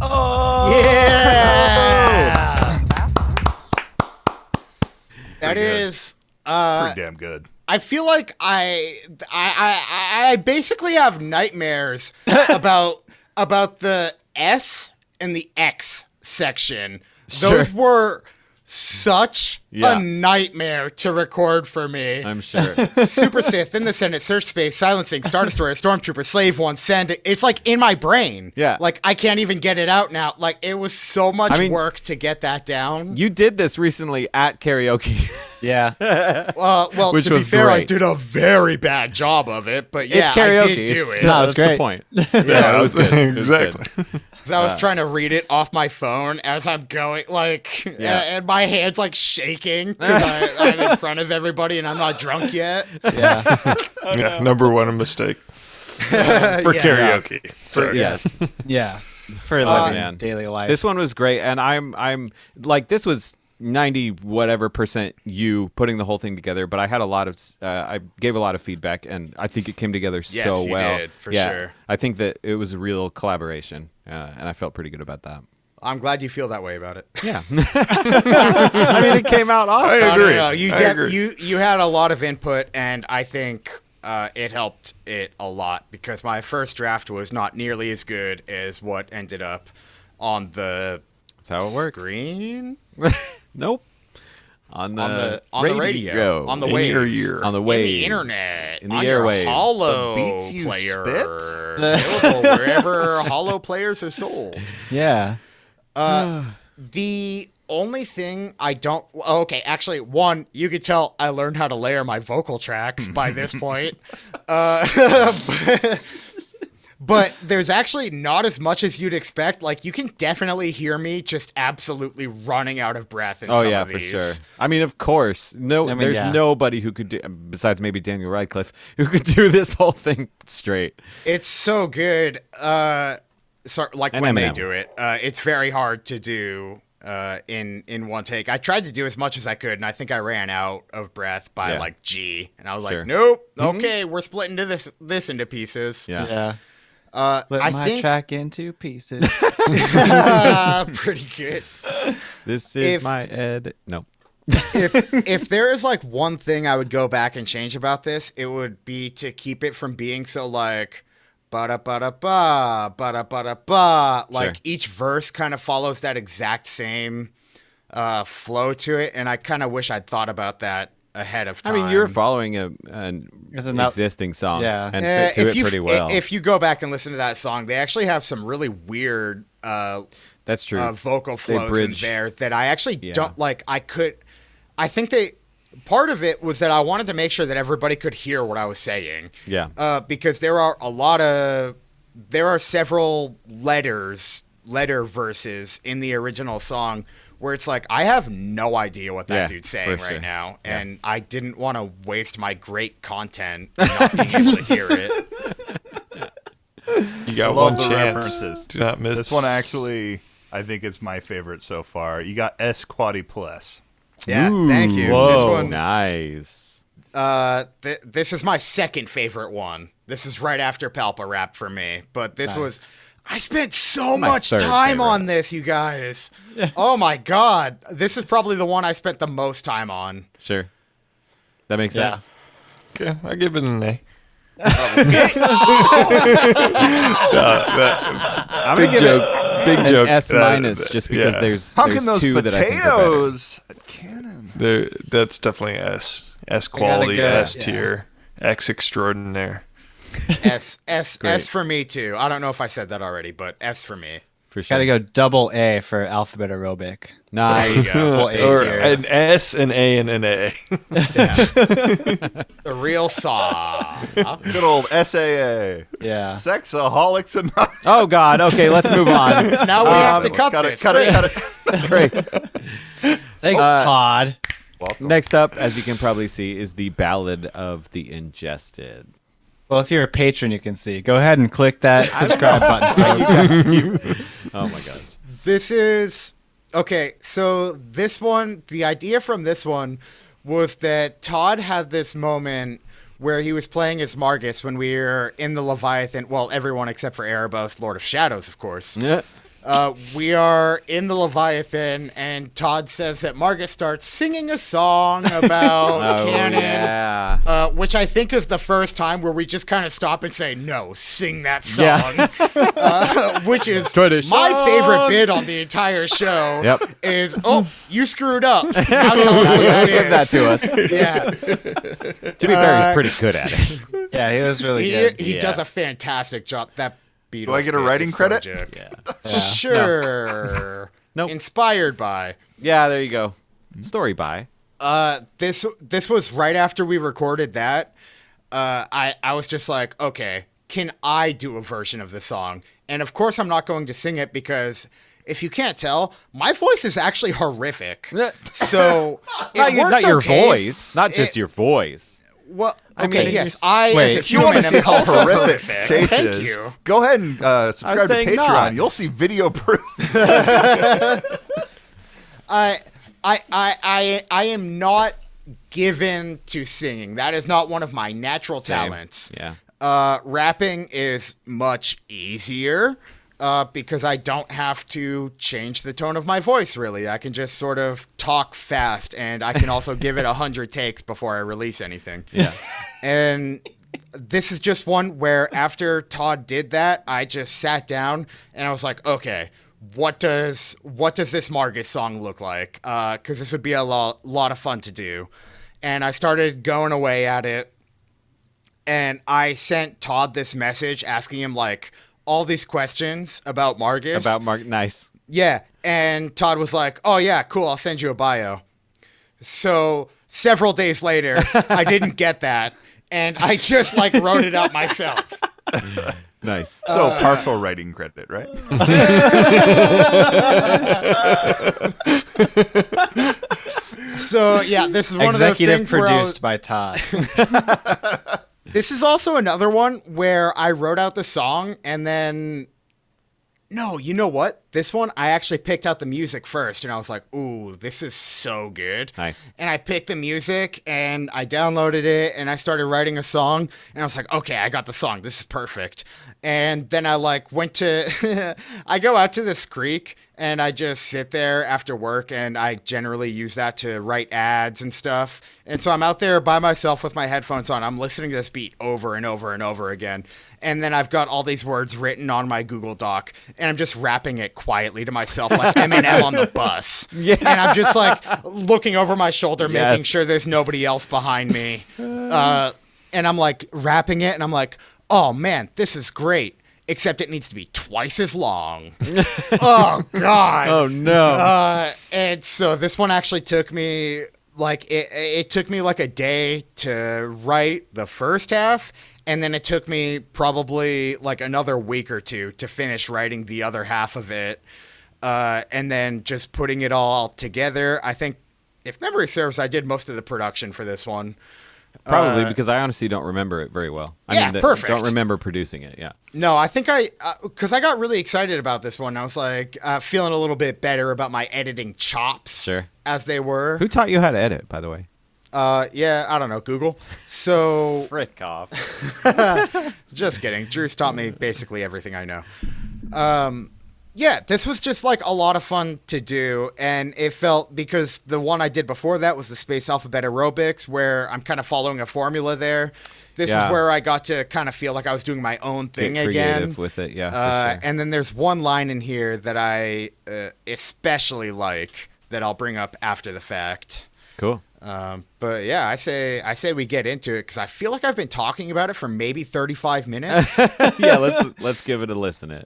Oh, Yeah. That is. Pretty damn good. I feel like I basically have nightmares about the S and the X section. Those Sure. were such Yeah. a nightmare to record for me. I'm sure. Super Sith in the Senate, search space, silencing, Star Destroyer, Stormtrooper, Slave One, send. It's like in my brain. Yeah. Like I can't even get it out now. Like it was so much I mean- work to get that down. You did this recently at karaoke. yeah. Well, Which to be was fair, I great. did a very bad job of it, but yeah, It's karaoke. I did do It's- it. No, it's that's the great. point. Yeah, it was good. It was good. exactly. 'Cause I was trying to read it off my phone as I'm going, like, and my hand's like shaking because I'm in front of everybody and I'm not drunk yet. Yeah. Yeah, number one mistake for karaoke. Sorry. Yes. Yeah. For living man. daily life. This one was great, and I'm like, this was 90 whatever percent you putting the whole thing together, but I had a lot of I gave a lot of feedback, and I think it came together Yes, so you well. did, for Yeah, sure. I think that it was a real collaboration, and I felt pretty good about that. I'm glad you feel that way about it. Yeah. I mean, it came out awesome. I agree. No, I agree. you had a lot of input, and I think it helped it a lot because my first draft was not nearly as good as what ended up on the That's how it works. screen. Nope. On the on the radio, on the In waves, your ear. on the in waves, the internet, in the on your airwaves. Hollow The beats you player, spit? available wherever Hollow players are sold. yeah. The only thing I don't. Okay, actually, one, you could tell I learned how to layer my vocal tracks by this point. But there's actually not as much as you'd expect. Like, you can definitely hear me just absolutely running out of breath in Oh some yeah, of for these. sure. I mean, of course, there's yeah. nobody who could do, besides maybe Daniel Radcliffe, who could do this whole thing straight. It's so good. like And when they Eminem. do it, it's very hard to do in one take. I tried to do as much as I could, and I think I ran out of breath by Yeah. like G, and I was Sure. like, nope, okay, we're splitting this into pieces. Yeah. Yeah. Split I my think track into pieces. pretty good. This is If- my Ed. No. If there is like one thing I would go back and change about this, it would be to keep it from being so like ba da ba da ba ba da ba da ba. Like Sure. each verse kind of follows that exact same flow to it, and I kind of wish I'd thought about that ahead of I time. mean, you're following an Isn't that- existing song Yeah. and fit to it pretty well. If you go back and listen to that song, they actually have some really weird That's true. vocal They flows in bridge. there that I actually Yeah. don't like. I think part of it was that I wanted to make sure that everybody could hear what I was saying. Yeah. Because there are several letter verses in the original song where it's like, I have no idea what that Yeah, dude's saying for right sure. now. Yeah. And I didn't want to waste my great content not being able to hear it. You got Love one the chance. references. Do not miss. This one actually, I think, is my favorite so far. You got S Quaddy Plus. Yeah, thank you. Whoa. This one, Nice. this is my second favorite one. This is right after Palpa Rap for me. But this was, I spent so My much third time favorite. on this, you guys. Oh my God. This is probably the one I spent the most time on. Sure. That makes Yeah. sense. Okay, I give it an A. I'm Big gonna give joke. it Big an joke. S minus just because yeah. there's How there's can those two that I think are better. potatoes? Cannon. That's definitely S. S gotta quality, go- S yeah. tier, X extraordinaire. S Great. for me too. I don't know if I said that already, but S for me. For sure. Gotta go double A for alphabet aerobic. Nice. Double A Or tier. an S, an A, and an A. The real saw. Good old SAA. Yeah. Sexaholics Anonymous. Oh God. Okay, let's move on. Now we have to cut Cut this. it, cut it, cut it. Great. Thanks, Todd. Welcome. Next up, as you can probably see, is the Ballad of the Ingested. Well, if you're a patron, you can see. Go ahead and click that subscribe button. folks. Oh my gosh. This is okay. So this one, the idea from this one was that Todd had this moment where he was playing as Margus when we were in the Leviathan. Well, everyone except for Erebos, Lord of Shadows, of course. Yeah. We are in the Leviathan, and Todd says that Margus starts singing a song about Oh canon. yeah. Which I think is the first time where we just kind of stop and say, no, sing that song. Yeah. Which is Tradition. my favorite bit on the entire show. Yep. Is, oh, you screwed up. Now tell us what that is. Give that to us. Yeah. To be fair, he's pretty good at it. Yeah, he was really He, good. he Yeah. does a fantastic job. That Beatles Do I get a bit writing is so credit? legit. Yeah. Sure. Nope. Inspired by. Yeah. There you go. Story by. This was right after we recorded that. I was just like, okay, can I do a version of the song? And of course, I'm not going to sing it because if you can't tell, my voice is actually horrific. So it works not your okay. voice, not just your voice. Well, okay, mean, yes, I wait, as a If you want to human see am how also horrific Chase Thank is, you. go ahead and subscribe to saying Patreon. not. You'll see video proof. I am not given to singing. That is not one of my natural talents. Yeah. Rapping is much easier because I don't have to change the tone of my voice, really. I can just sort of talk fast, and I can also give it 100 takes before I release anything. Yeah. And this is just one where after Todd did that, I just sat down and I was like, okay, what does this Margus song look like? Because this would be a lot of fun to do. And I started going away at it. And I sent Todd this message asking him like all these questions about Margus. Nice. Yeah. And Todd was like, oh yeah, cool. I'll send you a bio. So several days later, I didn't get that. And I just like wrote it out myself. Nice. So partial writing credit, right? So yeah, this is one Executive of those things where I was- produced by Todd. This is also another one where I wrote out the song and then No, you know what? This one, I actually picked out the music first, and I was like, ooh, this is so good. Nice. And I picked the music, and I downloaded it, and I started writing a song, and I was like, okay, I got the song. This is perfect. And then I went to, I go out to this creek, and I just sit there after work, and I generally use that to write ads and stuff. And so I'm out there by myself with my headphones on. I'm listening to this beat over and over and over again. And then I've got all these words written on my Google Doc, and I'm just rapping it quietly to myself like Eminem on the bus. Yeah. And I'm just like looking over my shoulder, making sure there's nobody else behind me. And I'm like rapping it, and I'm like, oh man, this is great. Except it needs to be twice as long. Oh, God. Oh, no. And so this one actually took me, it took me like a day to write the first half, and then it took me probably like another week or two to finish writing the other half of it. And then just putting it all together. I think, if memory serves, I did most of the production for this one. Probably because I honestly don't remember it very well. Perfect. Don't remember producing it. Yeah. No, I think because I got really excited about this one. I was like feeling a little bit better about my editing chops, as they were. Who taught you how to edit, by the way? Yeah, I don't know, Google. So Frick off. Just kidding. Drew's taught me basically everything I know. Yeah, this was just like a lot of fun to do, and it felt, because the one I did before that was the Space Alphabet Aerobics, where I'm kind of following a formula there. This is where I got to kind of feel like I was doing my own thing Get creative again. with it, yeah. For sure. And then there's one line in here that I especially like that I'll bring up after the fact. Cool. But yeah, I say we get into it because I feel like I've been talking about it for maybe 35 minutes. Yeah, let's give it a listen.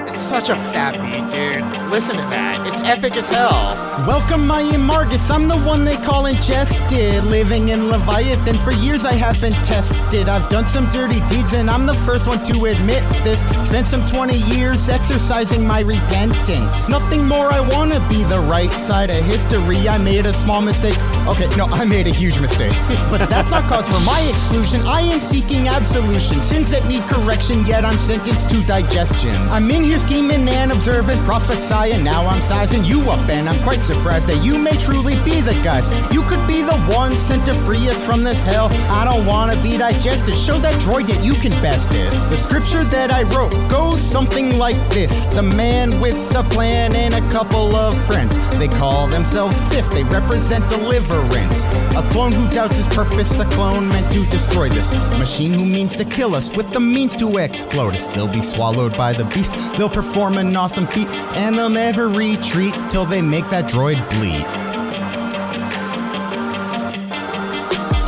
It's such a fat beat, dude. Listen to that. It's epic as hell. Welcome, I am Margus. I'm the one they call ingested. Living in Leviathan for years I have been tested. I've done some dirty deeds and I'm the first one to admit this. Spent some 20 years exercising my repentance. Nothing more, I wanna be the right side of history. I made a small mistake. Okay, no, I made a huge mistake. But that's not cause for my exclusion. I am seeking absolution. Sins that need correction, yet I'm sentenced to digestion. I'm in here scheming and observant, prophesying. Now I'm sizing you up, and I'm quite surprised that you may truly be the guys. You could be the one sent to free us from this hell. I don't wanna be digested. Show that droid that you can best it. The scripture that I wrote goes something like this: the man with a plan and a couple of friends. They call themselves Fist. They represent deliverance. A clone who doubts his purpose. A clone meant to destroy this machine who means to kill us with the means to explode us. They'll be swallowed by the beast. They'll perform an awesome feat, and they'll never retreat till they make that droid bleed.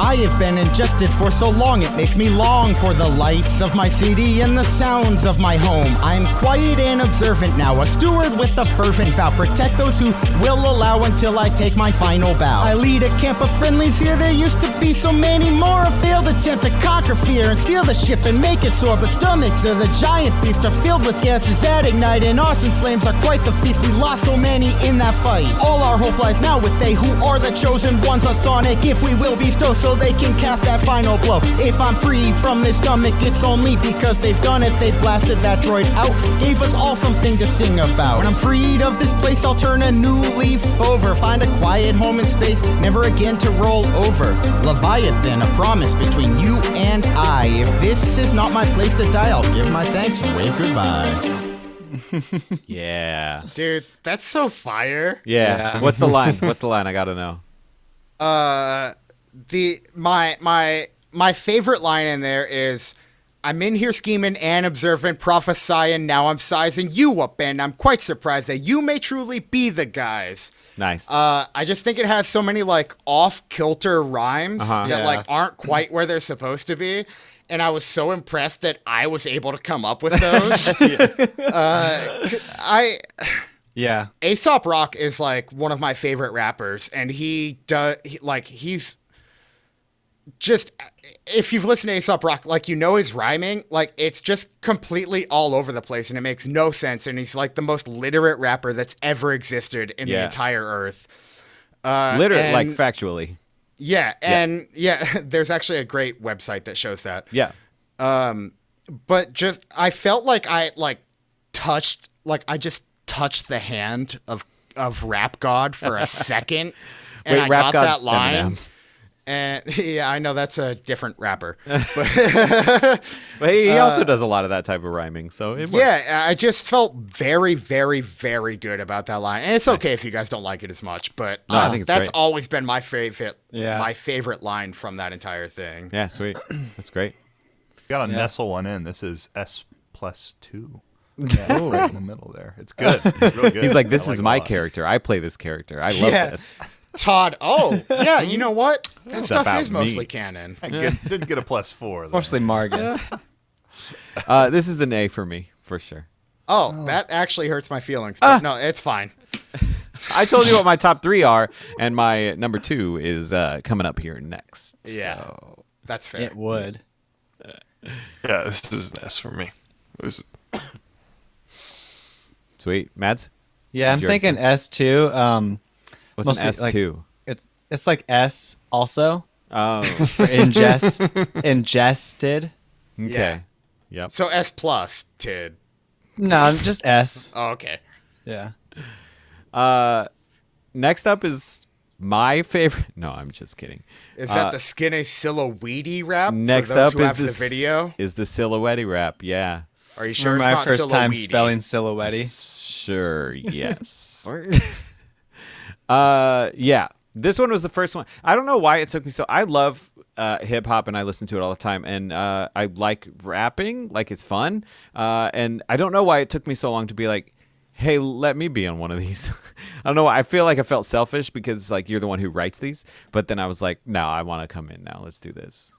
I have been ingested for so long, it makes me long for the lights of my city and the sounds of my home. I'm quiet and observant now, a steward with a fervent vow. Protect those who will allow until I take my final bow. I lead a camp of friendlies here, there used to be so many more. A failed attempt to conquer fear and steal the ship and make it soar. But stomachs of the giant beast are filled with gases that ignite, and Austin's flames are quite the feast. We lost so many in that fight. All our hope lies now with they who are the chosen ones. A sonic if we will bestow, so they can cast that final blow. If I'm freed from this stomach, it's only because they've done it. They blasted that droid out, gave us all something to sing about. When I'm freed of this place, I'll turn a new leaf over. Find a quiet home in space, never again to roll over. Leviathan, a promise between you and I. If this is not my place to die, I'll give my thanks and wave goodbye. Yeah. Dude, that's so fire. Yeah. What's the line? I gotta know. My favorite line in there is, I'm in here scheming and observant, prophesying, now I'm sizing you up, and I'm quite surprised that you may truly be the guys. Nice. I just think it has so many like off-kilter rhymes that like aren't quite where they're supposed to be. And I was so impressed that I was able to come up with those. Aesop Rock is like one of my favorite rappers, and he's just, if you've listened to Aesop Rock, like, you know, his rhyming, like, it's just completely all over the place and it makes no sense. And he's like the most literate rapper that's ever existed in the entire earth. Literate, like factually. Yeah. And there's actually a great website that shows that. Yeah. but just I felt like I just touched the hand of Rap God for a second, and Wait, I Rap got God's that line. Eminem. And yeah, I know that's a different rapper, but But he also does a lot of that type of rhyming, so it works. yeah, I just felt very, very, very good about that line. And it's okay if you guys don't like it as much, but No, I think it's that's great. always been my favorite. Yeah. My favorite line from that entire thing. Yeah, sweet. That's great. Got to Yeah. nestle one in. This is S+2. Yeah, right in the middle there. It's good. It's really good. He's like, this I is it a my lot. character. I play this character. I love Yeah. this. Todd. Oh, yeah. You know what? That It's stuff about is mostly me. canon. Didn't get a +4. Though. Mostly Margus. This is an A for me, for sure. Oh, that actually hurts my feelings. But no, it's fine. I told you what my top 3 are, and my number 2 is coming up here next. Yeah. So. That's fair. It would. Yeah, this is an S for me. This Sweet. Mads? Yeah, I'm Yours. thinking S2. What's Mostly, an S2? It's like S also Oh, for ingested. okay. Yep. So S plus Tid. No, just S. Oh, okay. Yeah. Next up is my favorite. No, I'm just kidding. Is that the skinny silhouette rap? Next for those up who is have this the video. is the silhouette rap. Yeah. Are you sure Remember it's my not first time silhouette? spelling silhouette? Sure. Yes. Yeah. This one was the first one. I don't know why it took me so. I love hip hop and I listen to it all the time, and I like rapping. Like, it's fun. And I don't know why it took me so long to be like, hey, let me be on one of these. I don't know. I feel like I felt selfish because like you're the one who writes these, but then I was like, no, I want to come in now. Let's do this.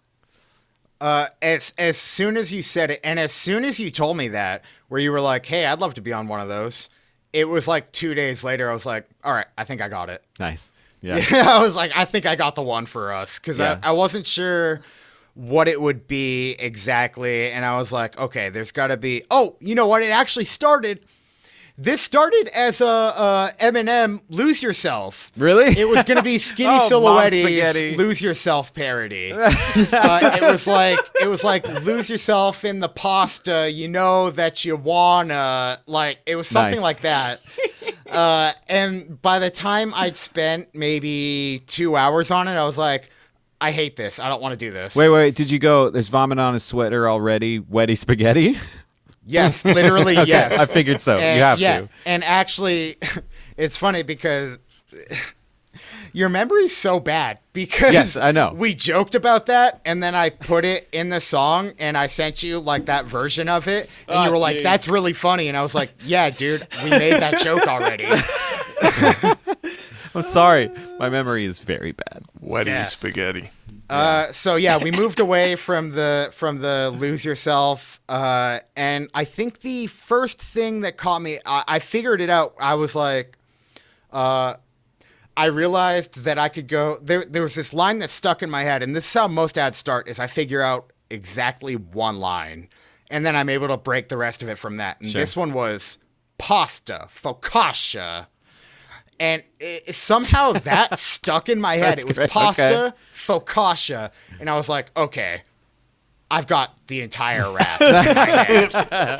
As soon as you said it, and as soon as you told me that, where you were like, "Hey, I'd love to be on one of those," it was like 2 days later. I was like, "All right, I think I got it." Nice. Yeah. I was like, "I think I got the one for us," because Yeah. I wasn't sure what it would be exactly, and I was like, "Okay, there's got to be." Oh, you know what? It actually started. This started as a Eminem "Lose Yourself." Really? It was going to be Skinny Oh, Mom Silhouette's Spaghetti. "Lose Yourself" parody. It was like lose yourself in the pasta. You know that you wanna, like, it was something Nice. like that. And by the time I'd spent maybe 2 hours on it, I was like, I hate this. I don't want to do this. Wait. Did you go? There's vomit on his sweater already. Wetty spaghetti. Yes, literally, yes. I figured so. And, You have yeah, to. and actually, it's funny because your memory's so bad because Yes, I know. we joked about that, and then I put it in the song, and I sent you like that version of it, and Oh, you were like, jeez. "That's really funny," and I was like, "Yeah, dude, we made that joke already." I'm sorry. My memory is very bad. Wetty Yeah. spaghetti. So yeah, we moved away from the lose yourself, and I think the first thing that caught me, I figured it out. I was like, I realized that I could go. There was this line that stuck in my head, and this is how most ads start: is I figure out exactly one line, and then I'm able to break the rest of it from that. And Sure. this one was pasta, focaccia. And somehow that stuck in my head. That's It was great. pasta, Okay. focaccia. And I was like, okay, I've got the entire rap in my head.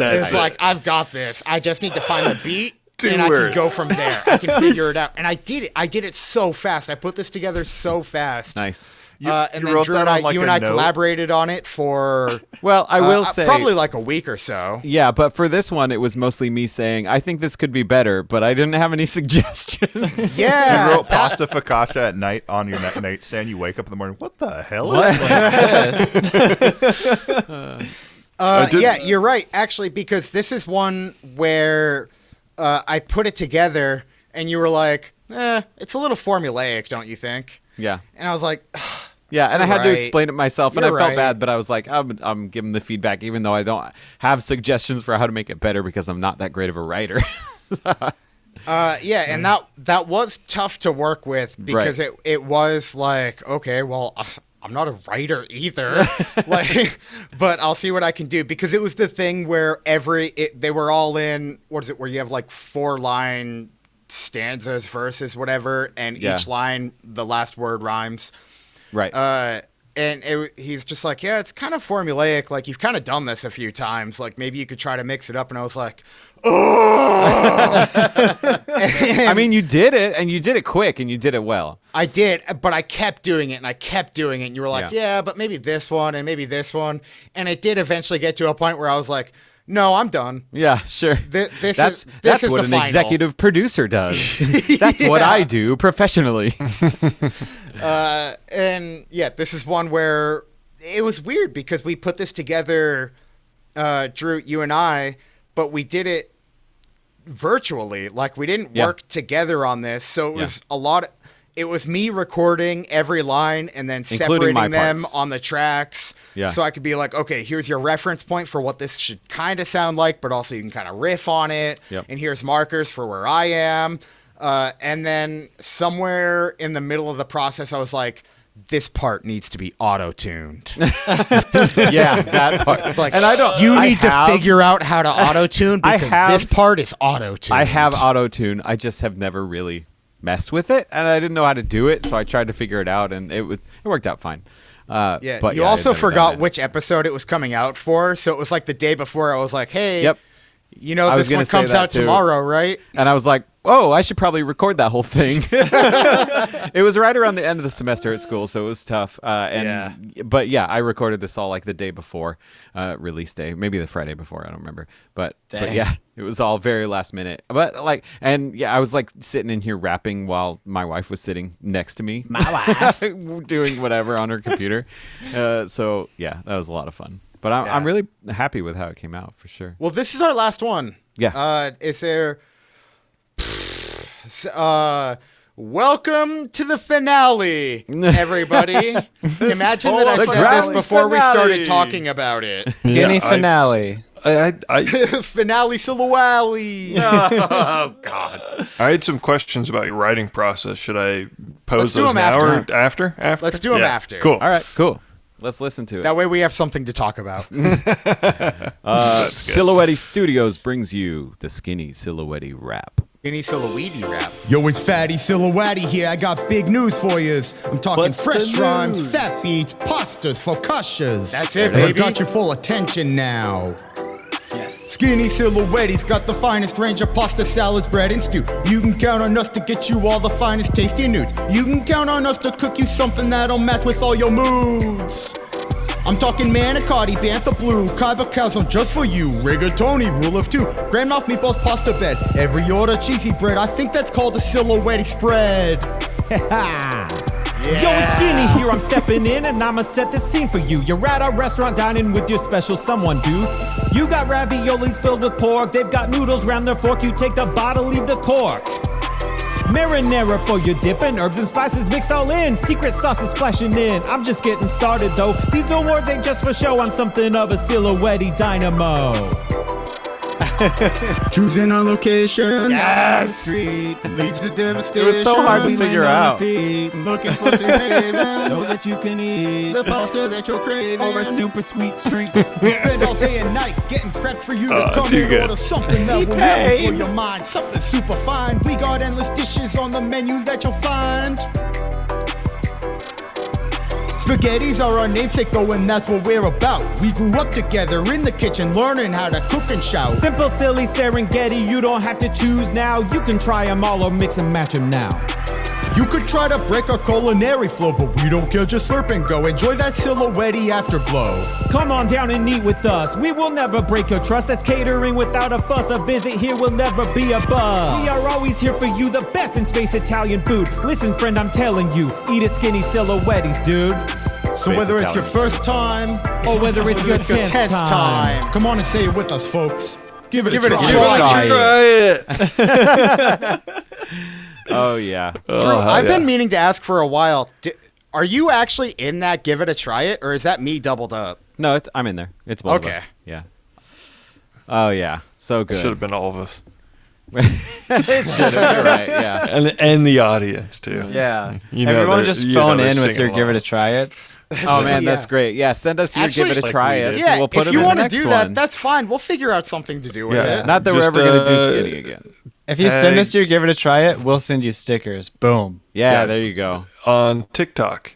It's like, I've got this. I just need to find the beat, and I can go from there. I can figure it out. And I did it. I did it so fast. I put this together so fast. Nice. And you then wrote Drew that and I, on, like, you a and I note? collaborated on it for Well, I will say probably like a week or so. Yeah, but for this one, it was mostly me saying, I think this could be better, but I didn't have any suggestions. Yeah. You wrote pasta focaccia at night on your nightstand. You wake up in the morning. What the hell is that? Yeah, you're right, actually, because this is one where I put it together, and you were like, it's a little formulaic, don't you think? Yeah. And I was like, Yeah, and I You're had to right. explain it myself, and I You're felt right. bad, but I was like, I'm giving the feedback, even though I don't have suggestions for how to make it better because I'm not that great of a writer. yeah, and that was tough to work with because Right. it was like, okay, well, I'm not a writer either, like, but I'll see what I can do, because it was the thing where they were all in, what is it, where you have like 4-line stanzas, verses, whatever, and Yeah. each line, the last word rhymes. Right. And he's just like, yeah, it's kind of formulaic. Like, you've kind of done this a few times. Like, maybe you could try to mix it up. And I was like, oh. I mean, you did it, and you did it quick, and you did it well. I did, but I kept doing it, and I kept doing it. And you were like, yeah, but maybe this one, and maybe this one. And it did eventually get to a point where I was like, no, I'm done. Yeah, sure. That's what the an final. executive producer does. That's what I do professionally. And yeah, this is one where it was weird because we put this together, Drew, you and I, but we did it virtually. Like, we didn't work together on this. So it was it was me recording every line and then Including my separating them parts. on the tracks. Yeah. So I could be like, okay, here's your reference point for what this should kind of sound like, but also you can kind of riff on it. Yep. And here's markers for where I am. And then somewhere in the middle of the process, I was like, this part needs to be auto-tuned. Yeah, that part. Like, and I don't. You I need to have- figure out how to auto-tune I because have- this part is auto-tuned. I have auto-tune. I just have never really messed with it, and I didn't know how to do it, so I tried to figure it out, and it worked out fine. Yeah, but you I've also never done forgot that. which episode it was coming out for, so it was like the day before I was like, hey, Yep. you know I was this gonna one say comes that out too. tomorrow, right? And I was like, oh, I should probably record that whole thing. It was right around the end of the semester at school, so it was tough. But yeah, I recorded this all like the day before release day, maybe the Friday before. I don't remember. But yeah, it was all very last minute. But like, and yeah, I was like sitting in here rapping while my wife was sitting next to me, My wife. doing whatever on her computer. So yeah, that was a lot of fun. But I'm really happy with how it came out for sure. Well, this is our last one. Yeah. Is there... welcome to the finale, everybody. Imagine that I The said this grand before we finale. started talking about it. Skinny finale. Finale Silhouette. Oh God! I had some questions about your writing process. Should I pose Let's do those them now after. or after? Let's do them Yeah. after. Cool. All right, cool. Let's listen to it. That way we have something to talk about. Silhouette Studios brings you the Skinny Silhouette rap. Any Silhouette rap. Yo, it's Fatty Silhouette here. I got big news for yous. I'm talking What's fresh the rhymes, news? fat beats, pastas, focaccias. That's it, I baby. got your full attention now. Skinny Silhouette's got the finest range of pasta, salads, bread, and stew. You can count on us to get you all the finest tasty nudes. You can count on us to cook you something that'll match with all your moods. I'm talking manicotti, bantha blue, kaiba calzone just for you, rigatoni, rule of two, grandmouth meatballs, pasta bed, every order cheesy bread. I think that's called a Silhouette spread. Yo, it's Skinny here, I'm stepping in and I'ma set the scene for you. You're at our restaurant dining with your special someone, dude. You got raviolis filled with pork, they've got noodles round their fork, you take the bottle, leave the cork. Marinara for your dip and herbs and spices mixed all in. Secret sauce is splashing in. I'm just getting started though. These awards ain't just for show. I'm something of a Silhouette dynamo. Choosing our location. Yes. Leads to devastation. It was so hard to figure out. Looking for safe haven. So that you can eat The pasta that you're craving. or a super sweet treat. We spend all day and night getting prepped for you to come too and good. order something that will never blow your mind. Something super fine. We got endless dishes on the menu that you'll find. Spaghetti's are our namesake though, and that's what we're about. We grew up together in the kitchen, learning how to cook and shout. Simple, silly Serengeti, you don't have to choose now. You can try them all or mix and match them now. You could try to break our culinary flow, but we don't care, just slurp and go. Enjoy that Silhouette afterglow. Come on down and eat with us. We will never break your trust. That's catering without a fuss. A visit here will never be a buzz. We are always here for you, the best in space Italian food. Listen, friend, I'm telling you, eat at Skinny Silhouette's, dude. So whether it's your first time Or whether it's your 10th time. come on and say it with us, folks. Give it a Give it a try. try. Try it. Oh yeah. Drew, I've been meaning to ask for a while. Are you actually in that Give It a Try It, or is that me doubled up? No, I'm in there. It's both Okay. of us. Yeah. Oh yeah. So good. Should have been all of us, It should have. You're right. Yeah. and the audience too. Yeah. You know Everyone they're- just you know phone they're in with singing your Give It along. a Try It's. Oh man, that's Yeah. great. Yeah, send us your Actually, give it a like try. we It. did. Yeah, We'll put if them you in want the to next do that, one. that's fine. We'll figure out something to do with Yeah. it. Not that we're Just, ever gonna do Skinny again. If you send us your Give It a Try It, we'll send you stickers. Boom. Yeah, Yeah. there you go. On TikTok.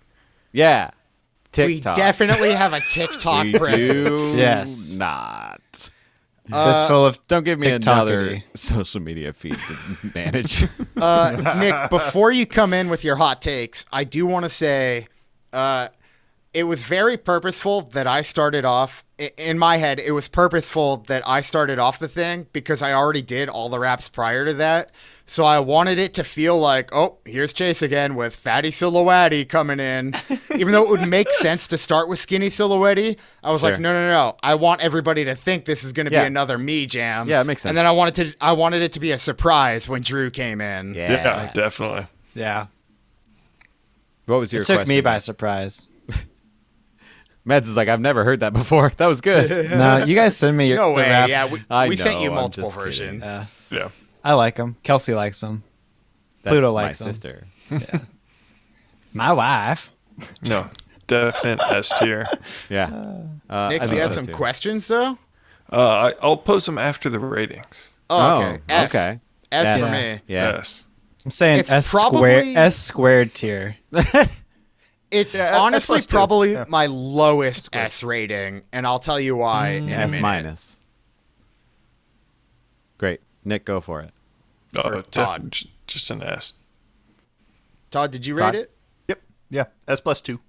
Yeah. TikTok. We definitely have a TikTok We presence. do Yes. not. Fistful of Don't give me TikTokity. another social media feed to manage. Nick, before you come in with your hot takes, I do want to say it was very purposeful that I started off, in my head, it was purposeful that I started off the thing because I already did all the raps prior to that. So I wanted it to feel like, oh, here's Chase again with Fatty Silhouette coming in. Even though it would make sense to start with Skinny Silhouette, I was like, Sure. no. I want everybody to think this is going to be another me jam. Yeah, it makes sense. And then I wanted it to be a surprise when Drew came in. Yeah, definitely. Yeah. What was your It took question? me by surprise. Mads is like, I've never heard that before. That was good. No, you guys send me your No the way. raps. Yeah, I we sent know, you I'm multiple just kidding. versions. Yeah. I like them. Kelsey likes them. That's Pluto my likes them. sister. My wife. No, definite S tier. Yeah. Nick, I you think had so, some too. questions though? I'll post them after the ratings. Oh, okay. S. okay. S for S. me. Yeah. Yes. I'm saying It's S probably- squared tier. It's Yeah, honestly S+2. probably Yeah. my lowest S rating, and I'll tell you why in a S minute. minus. Great. Nick, go for it. Or Todd. Just an S. Todd, did you Todd? rate it? Yep. Yeah. S+2.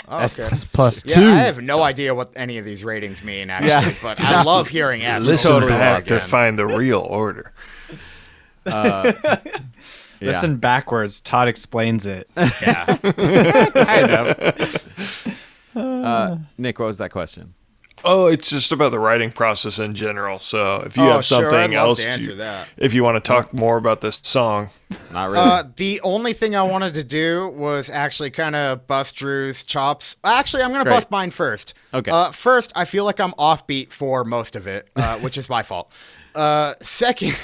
Oh, S okay. Plus Yeah, two. I have no idea what any of these ratings mean, actually, Yeah. but I love hearing S. Listen over and over back to again. find the real order. Listen backwards. Todd explains it. Yeah. Nick, what was that question? Oh, it's just about the writing process in general. So if you Oh, have sure, I'd something love else, to answer that. if you want to talk more about this song, Not really. The only thing I wanted to do was actually kind of bust Drew's chops. Actually, I'm going to Great. bust mine first. Okay. First, I feel like I'm offbeat for most of it, which is my fault. Second,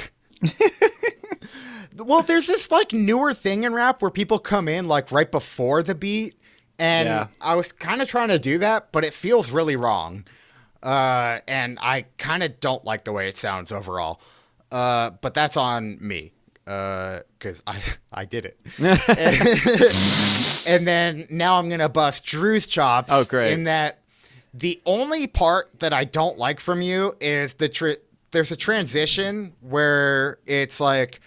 well, there's this like newer thing in rap where people come in like right before the beat, and Yeah. I was kind of trying to do that, but it feels really wrong. And I kind of don't like the way it sounds overall. But that's on me. Cause I did it. And then now I'm going to bust Drew's chops. Oh, great. In that the only part that I don't like from you is there's a transition where it's like,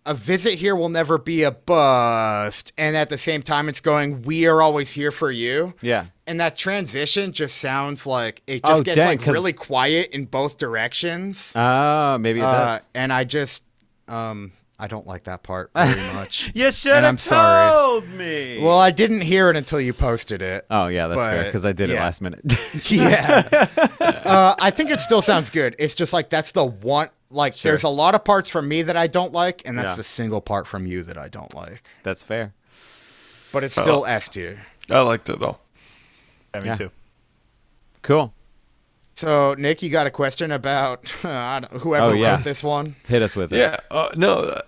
a visit here will never be a bust. And at the same time, it's going, we are always here for you. Yeah. And that transition just sounds like it just gets dang, like 'cause- really quiet in both directions. Maybe it does. And I just, I don't like that part very much. You should and I'm have sorry. told me. Well, I didn't hear it until you posted it. Oh yeah, that's fair but, because I did it yeah. last minute. Yeah. I think it still sounds good. It's just like that's the one. Like, there's a lot of parts from me that I don't like, and that's Yeah. the single part from you that I don't like. That's fair. But it's still S tier. I liked it all. Yeah, me Yeah. too. Cool. So, Nick, you got a question about whoever Oh, yeah. wrote this one? Hit us with it. Yeah, no,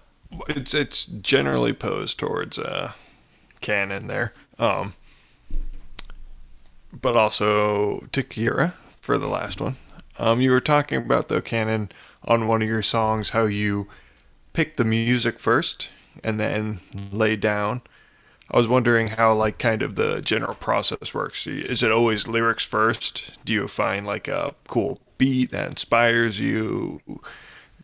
it's generally posed towards canon there, but also to Kira for the last one. You were talking about the canon on one of your songs, how you pick the music first and then lay down. I was wondering how, like, kind of the general process works. Is it always lyrics first? Do you find like a cool beat that inspires you?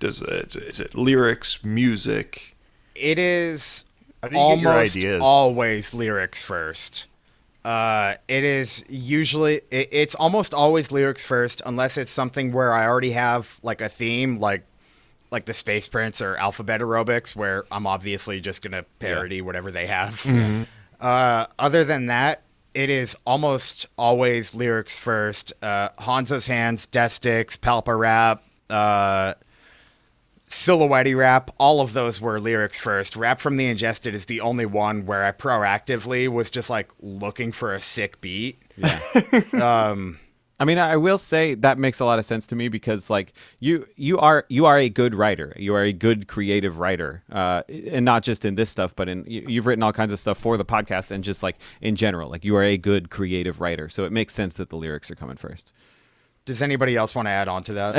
Is it lyrics, music? It is How do you get your almost ideas? always lyrics first. It is usually it's almost always lyrics first, unless it's something where I already have like a theme, like the Space Prince or Alphabet Aerobics, where I'm obviously just gonna parody whatever they have. Other than that, it is almost always lyrics first. Hanzo's Hands, Death Sticks, Palpa Rap, Silhouette Rap, all of those were lyrics first. Rap from the Ingested is the only one where I proactively was just like looking for a sick beat. Yeah. I mean, I will say that makes a lot of sense to me because, like, you are a good writer. You are a good creative writer, and not just in this stuff, but you've written all kinds of stuff for the podcast and just like in general. Like, you are a good creative writer, so it makes sense that the lyrics are coming first. Does anybody else want to add on to that?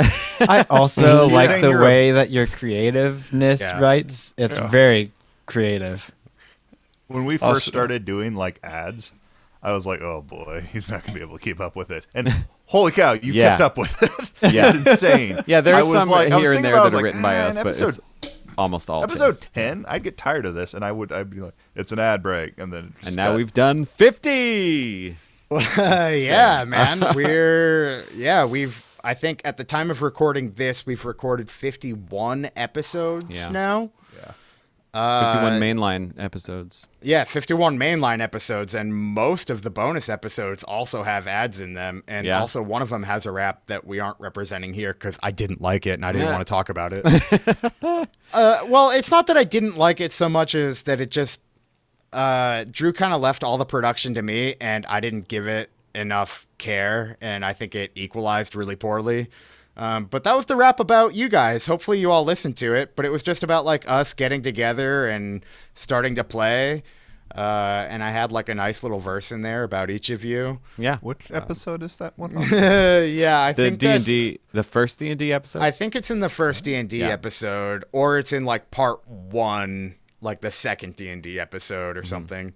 I also like saying the you're way that your creativeness Yeah. writes. It's very creative. When we first Also- started doing like ads, I was like, oh boy, he's not gonna be able to keep up with this. And holy cow, you Yeah. kept up with it. Yeah. It's insane. Yeah, I there's was some like- I was here and thinking there about it, I that was are like, written by us, but episode, it's almost all episode his. 10, I'd get tired of this, and I'd be like, it's an ad break, and then And now we've done 50. Yeah, man. I think at the time of recording this, we've recorded 51 episodes Yeah. now. 51 mainline episodes. Yeah, 51 mainline episodes, and most of the bonus episodes also have ads in them. And Yeah. also, one of them has a rap that we aren't representing here because I didn't like it and I didn't want to talk about it. Well, it's not that I didn't like it so much as that it just Drew kind of left all the production to me, and I didn't give it enough care, and I think it equalized really poorly. But that was the rap about you guys. Hopefully you all listened to it, but it was just about like us getting together and starting to play. And I had like a nice little verse in there about each of you. Yeah. Which episode is that one? Yeah, I The think D&D, the first D&D episode? I think it's in the first D&D episode, or it's in like part 1, like the second D&D episode or something.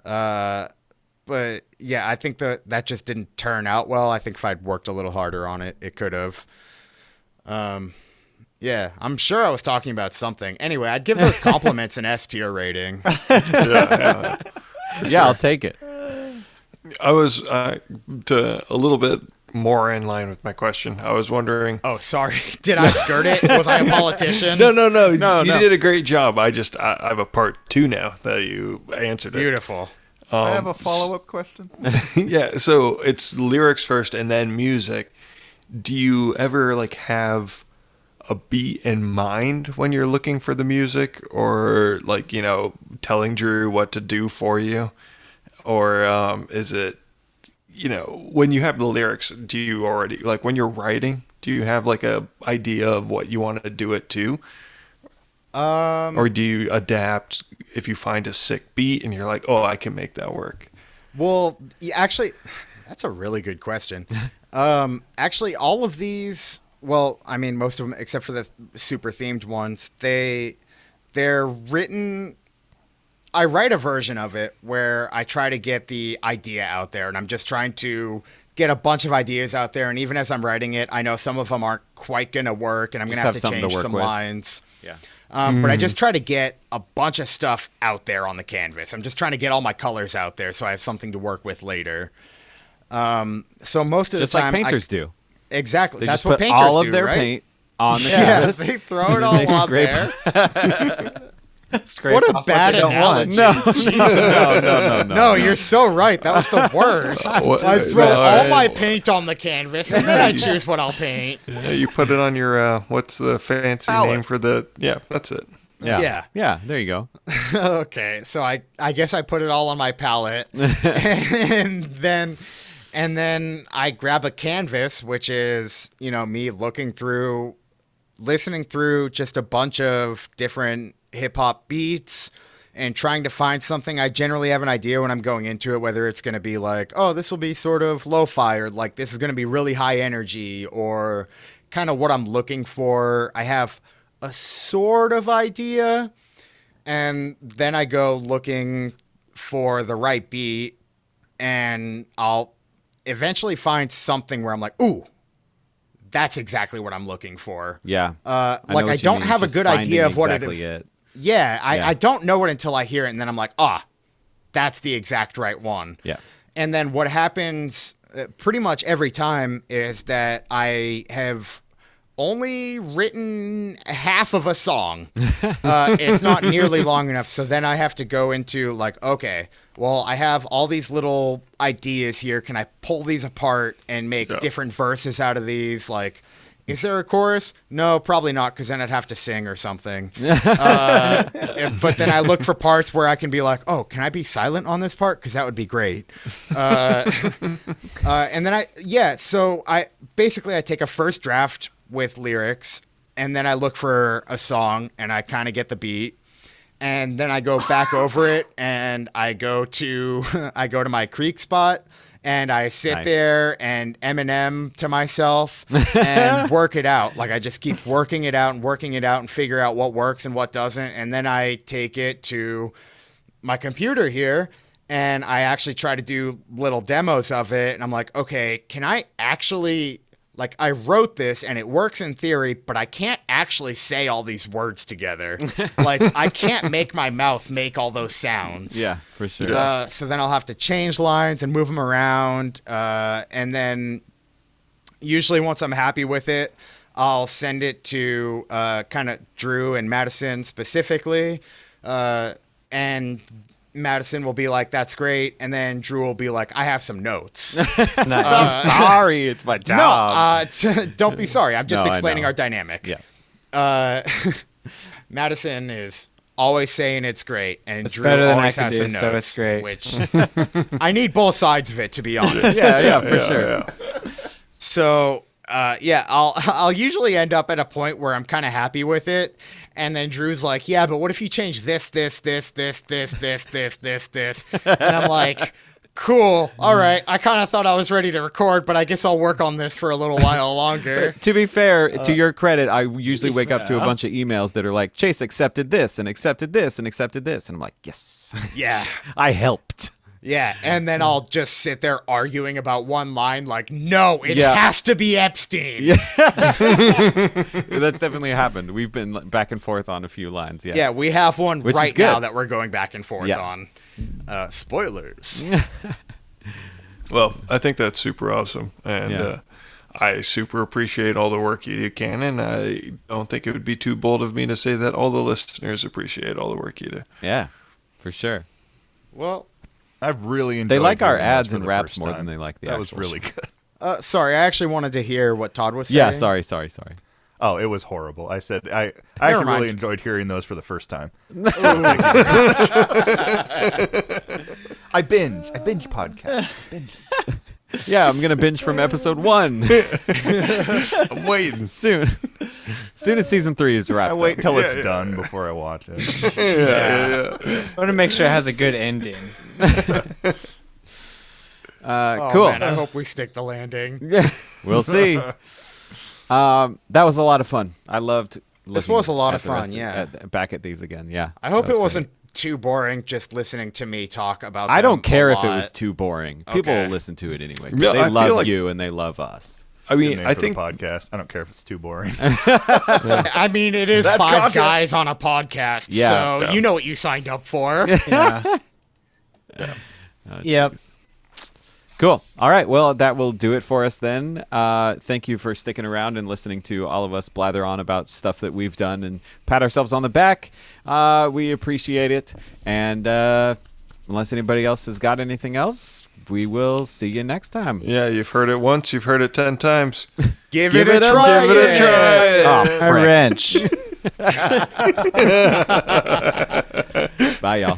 But yeah, I think that just didn't turn out well. I think if I'd worked a little harder on it, it could have. Yeah, I'm sure I was talking about something. Anyway, I'd give those compliments an S tier rating. Yeah, I'll take it. I was to a little bit more in line with my question. I was wondering. Oh, sorry. Did I skirt it? Was I a politician? No. You did a great job. I have a part 2 now that you answered it. Beautiful. I have a follow-up question. Yeah, so it's lyrics first and then music. Do you ever like have a beat in mind when you're looking for the music, or like, telling Drew what to do for you? Or is it, when you have the lyrics, do you already, like when you're writing, do you have like a idea of what you want to do it to? Or do you adapt if you find a sick beat and you're like, oh, I can make that work? Well, actually, that's a really good question. Actually, all of these, well, I mean, most of them, except for the super themed ones, they're written. I write a version of it where I try to get the idea out there, and I'm just trying to get a bunch of ideas out there. And even as I'm writing it, I know some of them aren't quite going to work, and I'm going to have to change some lines. Yeah. But I just try to get a bunch of stuff out there on the canvas. I'm just trying to get all my colors out there so I have something to work with later. So most of Just the time, like painters do. Exactly. They That's just what put painters all of do, their right? paint on the Yeah, canvas. they throw it and all then they out scrape there. Scrape What a off bad they don't want. analogy. Jesus. No, No, you're so right. That was the worst. What- I throw no, all I- my paint on the canvas, and then I choose what I'll paint. Yeah, you put it on your, what's the fancy Palette. name for the, yeah, that's it. Yeah. Yeah. Yeah, there you go. Okay, so I guess I put it all on my palette, and then I grab a canvas, which is me listening through just a bunch of different hip hop beats and trying to find something. I generally have an idea when I'm going into it, whether it's going to be like, oh, this will be sort of lo-fi, or like this is going to be really high energy, or kind of what I'm looking for. I have a sort of idea, and then I go looking for the right beat, and I'll eventually find something where I'm like, ooh, that's exactly what I'm looking for. Yeah. Like know I what you don't mean, have a just good finding idea of what exactly it. it. Yeah, Yeah. I don't know it until I hear it, and then I'm like, that's the exact right one. Yeah. And then what happens pretty much every time is that I have only written half of a song. It's not nearly long enough. So then I have to go into like, okay, well, I have all these little ideas here. Can I pull these apart and make different verses out of these? Like, is there a chorus? No, probably not, because then I'd have to sing or something. But then I look for parts where I can be like, oh, can I be silent on this part? Because that would be great. And then so I take a first draft with lyrics, and then I look for a song, and I kind of get the beat. And then I go back over it, and I go to my creek spot, and I sit there and Eminem to myself and work it out. Like I just keep working it out and figure out what works and what doesn't. And then I take it to my computer here, and I actually try to do little demos of it. And I'm like, okay, can I actually, like, I wrote this and it works in theory, but I can't actually say all these words together. Like, I can't make my mouth make all those sounds. Yeah, for sure. So then I'll have to change lines and move them around. And then usually once I'm happy with it, I'll send it to kind of Drew and Madison specifically. And Madison will be like, that's great. And then Drew will be like, I have some notes. I'm sorry. It's my job. No, don't be sorry. I'm just No, I explaining know. our dynamic. Yeah. Madison is always saying it's great. And It's Drew better than I always can has do, some so notes, it's great. Which I need both sides of it, to be honest. Yeah, for sure. So, I'll usually end up at a point where I'm kind of happy with it. And then Drew's like, yeah, but what if you change this? And I'm like, cool. All right. I kind of thought I was ready to record, but I guess I'll work on this for a little while longer. To be fair, to your credit, I usually wake up to a bunch of emails that are like, Chase accepted this and accepted this and accepted this. And I'm like, yes, Yeah. I helped. Yeah. And then I'll just sit there arguing about one line like, no, it Yeah. has to be Epstein. That's definitely happened. We've been back and forth on a few lines. Yeah. Yeah, we have one Which is right good. now that we're going back and forth Yeah. on. Spoilers. Well, I think that's super awesome, and Yeah. I super appreciate all the work you do, Canon. I don't think it would be too bold of me to say that all the listeners appreciate all the work you do. Yeah, for sure. Well, I've really enjoyed. They like our hearing those ads for and the raps first more time. than they like the That was actual really shit. good. sorry, I actually wanted to hear what Todd was saying. Yeah, sorry. Oh, it was horrible. I said I actually mind. really enjoyed hearing those for the first time. I binge podcast. Yeah, I'm gonna binge from episode 1 I'm waiting. soon. Soon as season 3 is wrapped. I wait up. till it's done before I watch it. Yeah. I want to make sure it has a good ending. Oh, Cool. man, I hope we stick the landing. We'll see. That was a lot of fun. I loved. This looking was a lot at of the fun, rest yeah. back at these again. Yeah. I hope That it was great. wasn't too boring just listening to me talk about I them don't care a if it lot. was too boring. People Okay. will listen to it anyway. 'Cause Yeah, they I feel love like- you and they love us. I Good mean, name I for think the podcast. I don't care if it's too boring. I mean, it is That's 5 content. guys on a podcast, Yeah. so Yeah. you know what you signed up for. Yep. Cool. All right. Well, that will do it for us then. Thank you for sticking around and listening to all of us blather on about stuff that we've done and pat ourselves on the back. We appreciate it. And unless anybody else has got anything else, we will see you next time. yeah, you've heard it once, you've heard it 10 times. Give Give it a it a try. Give it a try. Oh, A frick. wrench. Bye, y'all.